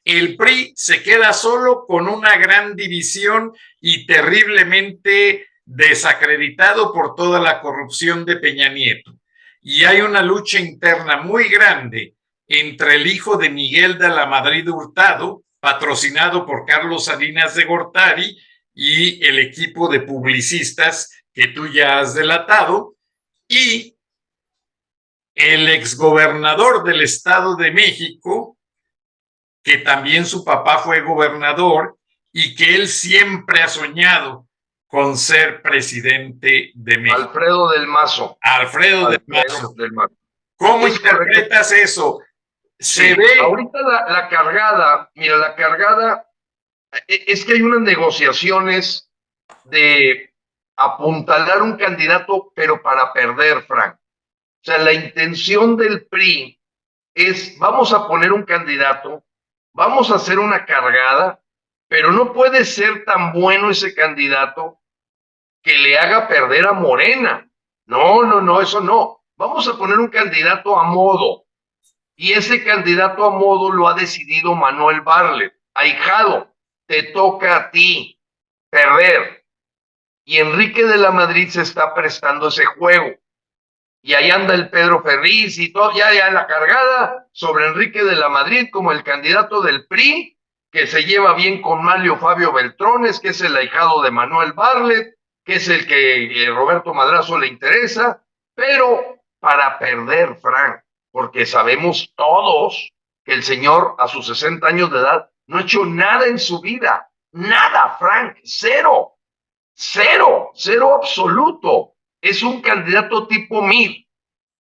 El PRI se queda solo con una gran división y terriblemente desacreditado por toda la corrupción de Peña Nieto. Y hay una lucha interna muy grande entre el hijo de Miguel de la Madrid Hurtado, patrocinado por Carlos Salinas de Gortari, y el equipo de publicistas que tú ya has delatado, y el exgobernador del Estado de México, que también su papá fue gobernador y que él siempre ha soñado con ser presidente de México. Alfredo del Mazo. Alfredo del Mazo. ¿Cómo interpretas correcto. Eso? Se ve. Ahorita la cargada, mira, la cargada es que hay unas negociaciones de apuntalar un candidato, pero para perder, Frank. O sea, la intención del PRI es, vamos a poner un candidato, vamos a hacer una cargada, pero no puede ser tan bueno ese candidato que le haga perder a Morena. No, eso no. Vamos a poner un candidato a modo. Y ese candidato a modo lo ha decidido Manuel Bartlett. Ahijado, te toca a ti perder. Y Enrique de la Madrid se está prestando ese juego. Y ahí anda el Pedro Ferriz y todo, ya en la cargada sobre Enrique de la Madrid como el candidato del PRI, que se lleva bien con Manlio Fabio Beltrones, que es el ahijado de Manuel Bartlett, que es el que Roberto Madrazo le interesa, pero para perder, Frank, porque sabemos todos que el señor a sus 60 años de edad no ha hecho nada en su vida, nada, Frank, cero absoluto. Es un candidato tipo Mir,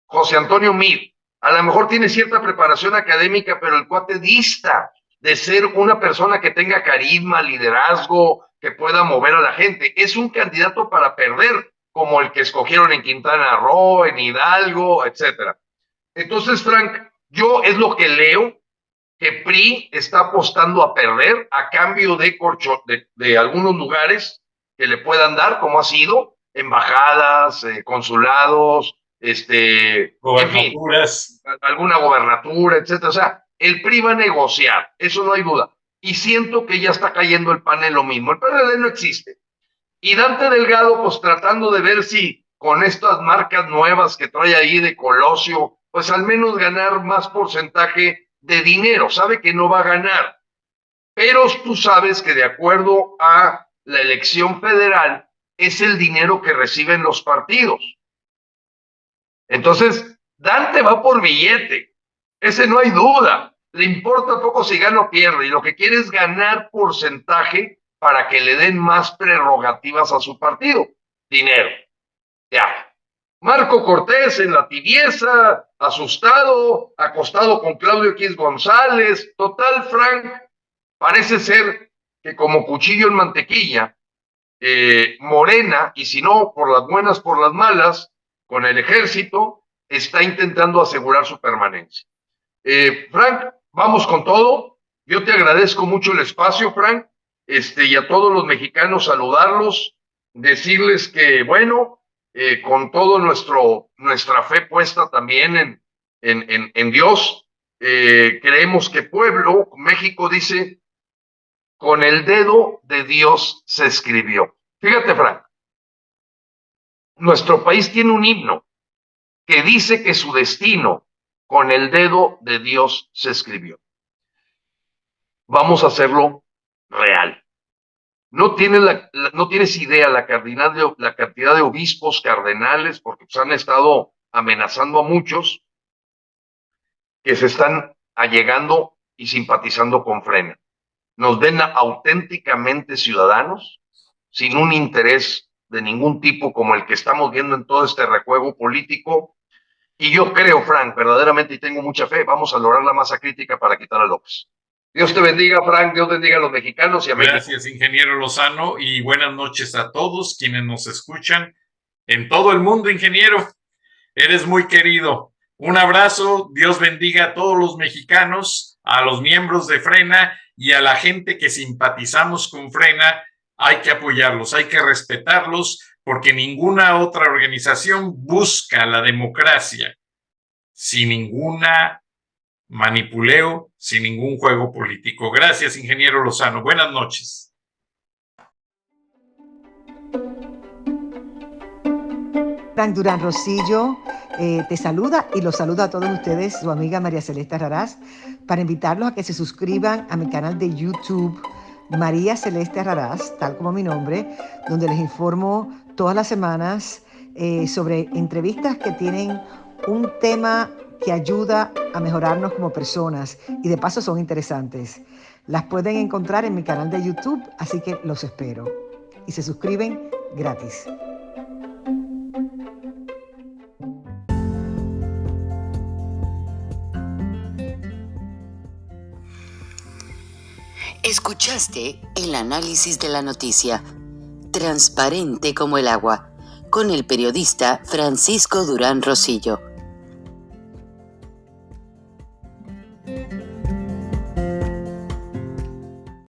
José Antonio Mir. A lo mejor tiene cierta preparación académica, pero el cuate dista de ser una persona que tenga carisma, liderazgo, que pueda mover a la gente. Es un candidato para perder, como el que escogieron en Quintana Roo, en Hidalgo, etcétera. Entonces, Frank, yo es lo que leo, que PRI está apostando a perder a cambio de algunos lugares que le puedan dar, como ha sido, embajadas, consulados, gobernaturas, en fin, alguna gobernatura, etcétera. O sea, el PRI va a negociar, eso no hay duda. Y siento que ya está cayendo el PAN en lo mismo. El PRD no existe. Y Dante Delgado, pues tratando de ver si con estas marcas nuevas que trae ahí de Colosio, pues al menos ganar más porcentaje de dinero. Sabe que no va a ganar. Pero tú sabes que de acuerdo a la elección federal, es el dinero que reciben los partidos. Entonces, Dante va por billete, ese no hay duda. Le importa poco si gana o pierde, y lo que quiere es ganar porcentaje para que le den más prerrogativas a su partido. Dinero. Ya. Marco Cortés en la tibieza, asustado, acostado con Claudio X González. Total, Frank, parece ser que como cuchillo en mantequilla, Morena, y si no, por las buenas, por las malas, con el ejército, está intentando asegurar su permanencia. Frank, vamos con todo. Yo te agradezco mucho el espacio, Frank, y a todos los mexicanos saludarlos, decirles que, bueno, con todo nuestra fe puesta también en Dios, creemos que México dice, con el dedo de Dios se escribió. Fíjate, Frank, nuestro país tiene un himno que dice que su destino con el dedo de Dios se escribió. Vamos a hacerlo real. No tienes idea la cantidad de obispos cardenales, porque pues, han estado amenazando a muchos que se están allegando y simpatizando con Frena. Nos ven auténticamente ciudadanos, sin un interés de ningún tipo como el que estamos viendo en todo este rejuego político. Y yo creo, Frank, verdaderamente, y tengo mucha fe, vamos a lograr la masa crítica para quitar a López. Dios te bendiga, Frank, Dios bendiga a los mexicanos y a México. Gracias, ingeniero Lozano, y buenas noches a todos quienes nos escuchan en todo el mundo, ingeniero. Eres muy querido. Un abrazo, Dios bendiga a todos los mexicanos, a los miembros de Frena y a la gente que simpatizamos con Frena. Hay que apoyarlos, hay que respetarlos, porque ninguna otra organización busca la democracia sin ninguna manipuleo, sin ningún juego político. Gracias, ingeniero Lozano. Buenas noches. Frank Durán Rosillo te saluda y los saluda a todos ustedes, su amiga María Celeste Raraz, para invitarlos a que se suscriban a mi canal de YouTube, María Celeste Raraz, tal como mi nombre, donde les informo todas las semanas sobre entrevistas que tienen un tema que ayuda a mejorarnos como personas y de paso son interesantes. Las pueden encontrar en mi canal de YouTube, así que los espero. Y se suscriben gratis. Escuchaste el análisis de la noticia, transparente como el agua, con el periodista Francisco Durán Rosillo.